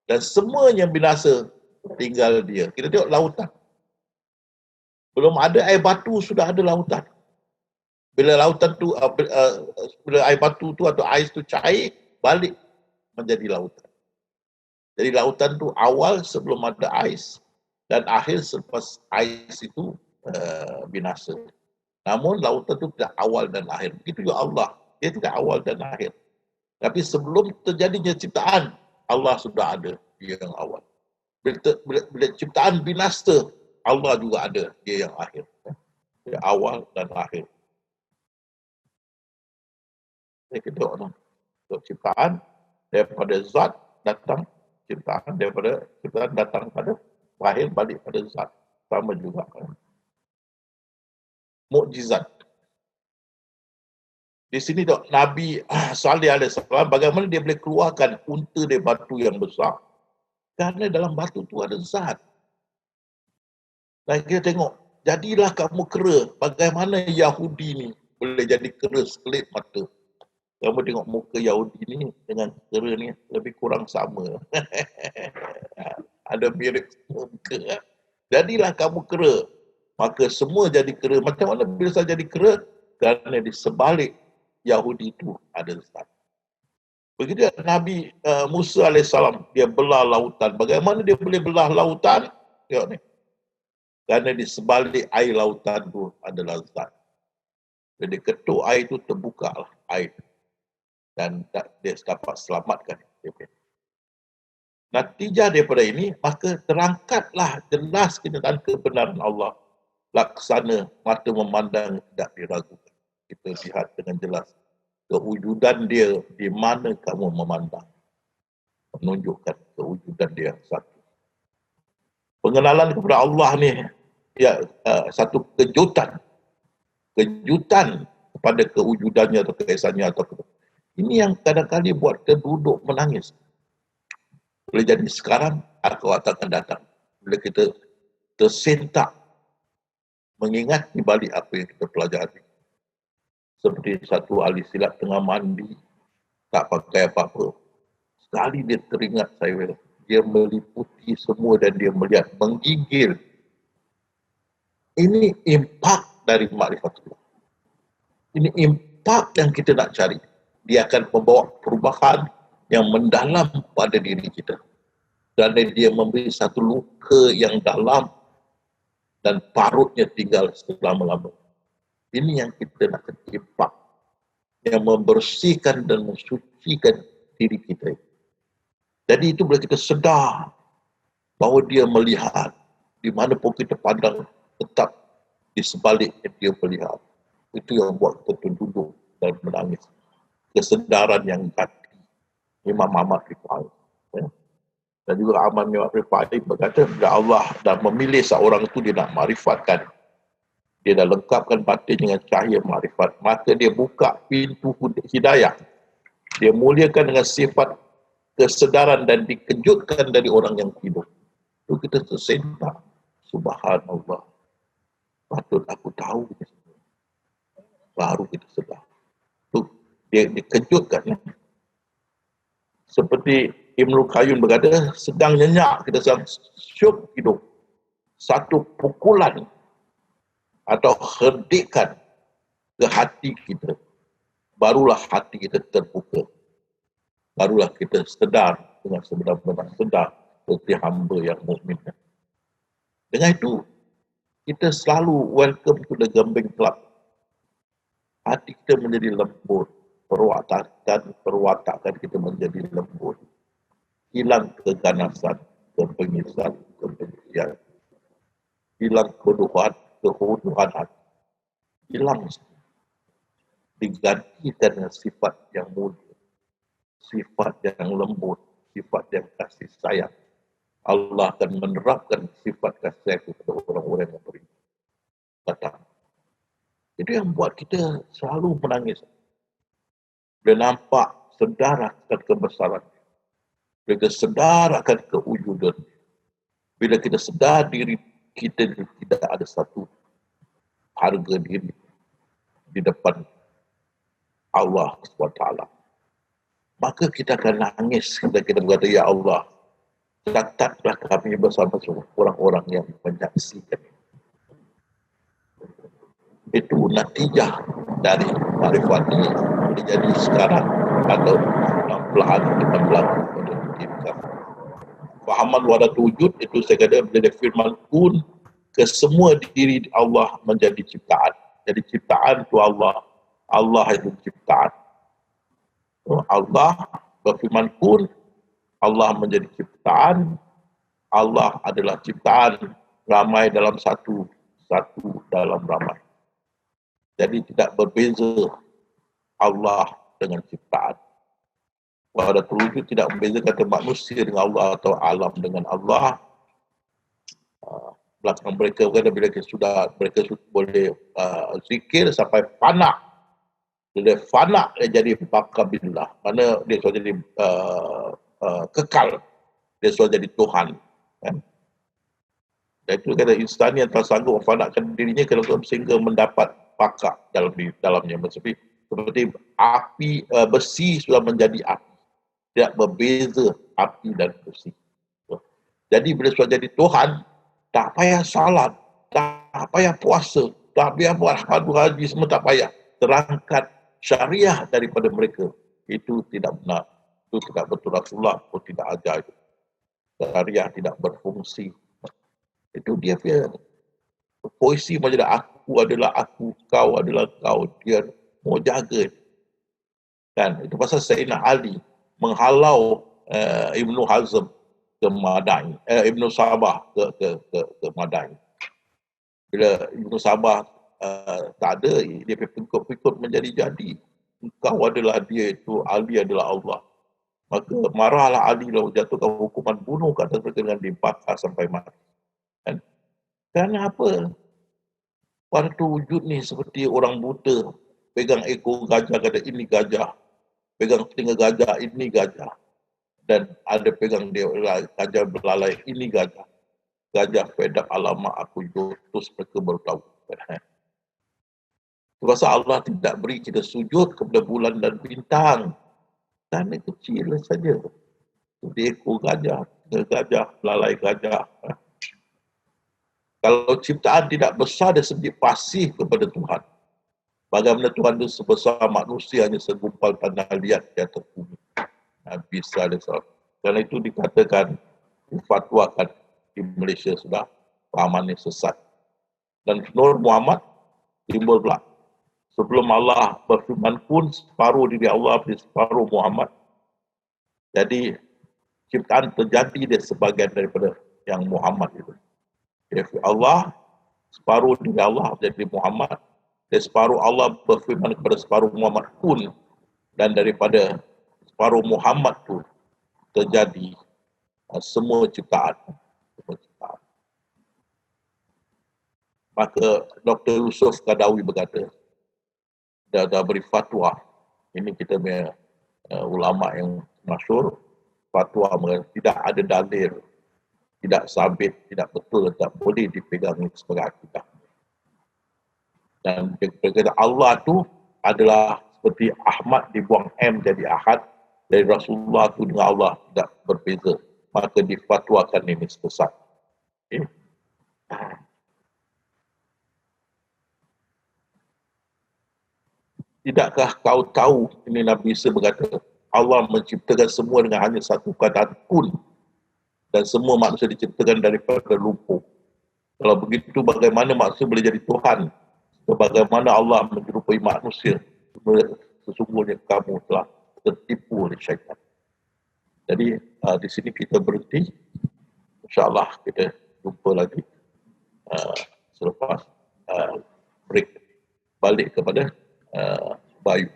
Dan semua yang binasa tinggal dia. Kita tengok lautan. Belum ada air batu, sudah ada lautan. Bila lautan tu, bila air batu tu atau ais tu cair, balik menjadi lautan. Jadi lautan tu awal sebelum ada ais, dan akhir selepas ais itu binasa. Namun lautan tu tidak awal dan akhir. Begitu juga Allah. Dia tidak awal dan akhir. Tapi sebelum terjadinya ciptaan, Allah sudah ada, dia yang awal. Bila ciptaan binasa, Allah juga ada, dia yang akhir. Dia awal dan akhir. Kita tengok ciptaan daripada zat datang, ciptaan daripada ciptaan datang pada akhir, balik pada zat. Sama juga. Mukjizat. Di sini Nabi Saleh alaihissalam bagaimana dia boleh keluarkan unta dari batu yang besar. Kerana dalam batu tu ada zat. Dan kita tengok, jadilah kamu kera. Bagaimana Yahudi ni boleh jadi kera sekelip mata. Kamu tengok muka Yahudi ni dengan kera ni lebih kurang sama. Ada mirip muka. Jadilah kamu kera. Maka semua jadi kera. Macam mana bila saya jadi kera? Kerana di sebalik Yahudi itu ada zat. Begitu Nabi Musa alaihissalam, dia belah lautan. Bagaimana dia boleh belah lautan? Tengok ni. Kerana di sebalik air lautan itu adalah zat. Jadi ketuk air itu terbuka air. Dan dia dapat selamatkan. Natijah daripada ini, maka terangkatlah jelas kenyataan kebenaran Allah. Laksana mata memandang tidak diragukan. Kita lihat dengan jelas kewujudan dia di mana kamu memandang. Menunjukkan kewujudan dia yang satu. Pengenalan kepada Allah ni satu kejutan. Kejutan kepada kewujudannya atau keesannya. Ini yang kadang-kadang buat kita duduk menangis. Boleh jadi sekarang atau akan datang. Bila kita tersentak mengingat di balik apa yang kita pelajari. Seperti satu ahli silat tengah mandi, tak pakai apa-apa. Sekali dia teringat saya, dia meliputi semua dan dia melihat, menggigil. Ini impak dari ma'rifatullah. Ini impak yang kita nak cari. Dia akan membawa perubahan yang mendalam pada diri kita. Dan dia memberi satu luka yang dalam dan parutnya tinggal selama-lamanya. Ini yang kita nak impak. Yang membersihkan dan mensucikan diri kita. Jadi itu bila kita sedar bahawa dia melihat, di mana pun kita pandang, tetap di sebaliknya dia melihat. Itu yang buat kita terduduk dan menangis. Kesedaran yang hati. Imam Ahmad Rifai. Ya. Dan juga Ahmad Rifai berkata, bila Allah dah memilih seorang itu, dia nak marifatkan. Dia dah lengkapkan batin dengan cahaya marifat. Maka dia buka pintu hidayah. Dia muliakan dengan sifat kesedaran dan dikejutkan dari orang yang hidup. Itu kita tersentak. Subhanallah. Patut aku tahu. Baru kita sedar. Itu dia dikejutkan. Ya. Seperti Ibnu Qayyim berkata, sedang nyenyak, kita sedang syuk hidup. Satu pukulan atau herdikan ke hati kita. Barulah hati kita terbuka. Barulah kita sedar dengan sebenar-benar sedar seperti hamba yang mukmin. Dengan itu, kita selalu welcome to the Gembing Club. Hati kita menjadi lembut. Perwatakan kita menjadi lembut. Hilang keganasan, kepengisan, kebencian. Hilang kehuduhan hati. Hilang. Digantikan dengan sifat yang mulia. Sifat yang lembut. Sifat yang kasih sayang. Allah akan menerapkan sifat kasih sayang kepada orang-orang yang beriman. Datang. Itu yang buat kita selalu menangis. Bila nampak, sedar akan kebesaran. Bila kita sedar akan kewujudan. Bila kita sedar diri kita tidak ada satu harga diri di depan Allah SWT. Maka kita akan nangis dan kita berkata, Ya Allah, catatlah kami bersama orang-orang yang menyaksikan. Itu natijah dari marifat ini. Jadi sekarang atau perlahan kita melakukan pada diri kami. Fahaman wadat wujud itu saya kata bila firman kun ke semua diri Allah menjadi ciptaan. Jadi ciptaan itu Allah. Allah itu ciptaan. Allah berfirman kun, Allah menjadi ciptaan. Allah adalah ciptaan, ramai dalam satu dalam ramai. Jadi tidak berbeza Allah dengan ciptaan. Wadat wujud tidak membezakan kata manusia dengan Allah atau alam dengan Allah. Belakang mereka berkata bila mereka boleh zikir sampai fana. Bila fana dia jadi bakabillah. Mana dia sudah jadi kekal. Dia sudah jadi Tuhan. Kan? Dan itu kata instan yang tak sanggup memfanakan dirinya sehingga mendapat pakak dalamnya. Seperti api besi sudah menjadi api. Tidak berbeza api dan besi. Jadi bila sudah jadi Tuhan, tak payah salat, tak payah puasa, tak payah buat haji, semua tak payah. Terangkat syariah daripada mereka. Itu tidak benar. Itu tidak betul. Rasulullah pun tidak ajar itu. Syariah tidak berfungsi. Itu dia punya puisi macam aku adalah aku, kau adalah kau. Dia mau jaga. Kan? Itu pasal Sayyidina Ali menghalau Ibnu Hazm ke Madain, Ibnu Sabah ke Madain. Bila Ibnu Sabah tak ada, dia pikut menjadi-jadi. Engkau adalah dia itu, Ali adalah Allah. Maka marahlah Ali lalu jatuhkan hukuman bunuh ke atas mereka dengan dibakar sampai mati. Kan? Kerana apa? Waktu wujud ni seperti orang buta, pegang ekor gajah, kata ini gajah. Pegang telinga gajah, ini gajah. dan ada pegang dia gajah belalai, ini gajah. Gajah pedak alamak aku jotos mereka baru tahu. Sebab Allah tidak beri kita sujud kepada bulan dan bintang. Tanah kecil saja. Dia ekor gajah, belalai gajah. Kalau ciptaan tidak besar dari segi pasih kepada Tuhan, bagaimana Tuhan itu sebesar manusia hanya segumpal tanah liat di atas bumi. Bisa ada sebab. Karena itu dikatakan, difatwakan di Malaysia sudah pahaman yang sesat. Dan Nur Muhammad timbul pula. Sebelum Allah berfirman pun, separuh diri Allah, separuh Muhammad. Jadi, ciptaan terjadi dia sebagian daripada yang Muhammad itu. Jadi Allah, separuh diri Allah jadi Muhammad. Dan separuh Allah berfirman kepada separuh Muhammad pun. Dan daripada separuh Muhammad tu terjadi semua ciptaan. Maka Dr. Yusuf Qadawi berkata, dah beri fatwa. Ini kita punya ulama yang masyhur, fatwa tidak ada dalil, tidak sabit, tidak betul, tak boleh dipegang sebagai akidah. Dan dia kata Allah tu adalah seperti Ahmad dibuang M jadi Ahad, dari Rasulullah tu dengan Allah tidak berbeza. Maka difatwakan ini sesat. Okay. Tidakkah kau tahu, ini Nabi Isa berkata, Allah menciptakan semua dengan hanya satu kata kun. Dan semua manusia diciptakan daripada lumpur. Kalau begitu, bagaimana manusia boleh jadi Tuhan? Bagaimana Allah menyerupai manusia? Sesungguhnya kamu telah tertipu oleh syaitan. Jadi, di sini kita berhenti. InsyaAllah kita jumpa lagi selepas break. Balik kepada Bayu.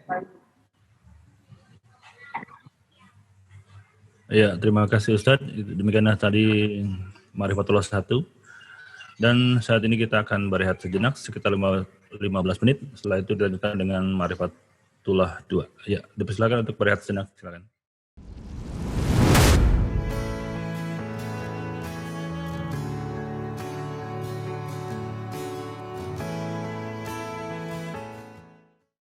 Ya, terima kasih Ustadz. Demikianlah tadi Ma'rifatullah 1. Dan saat ini kita akan berehat sejenak sekitar 15 menit. Setelah itu dilanjutkan dengan Ma'rifatullah 2. Ya, dipersilakan untuk berehat sejenak. Silakan.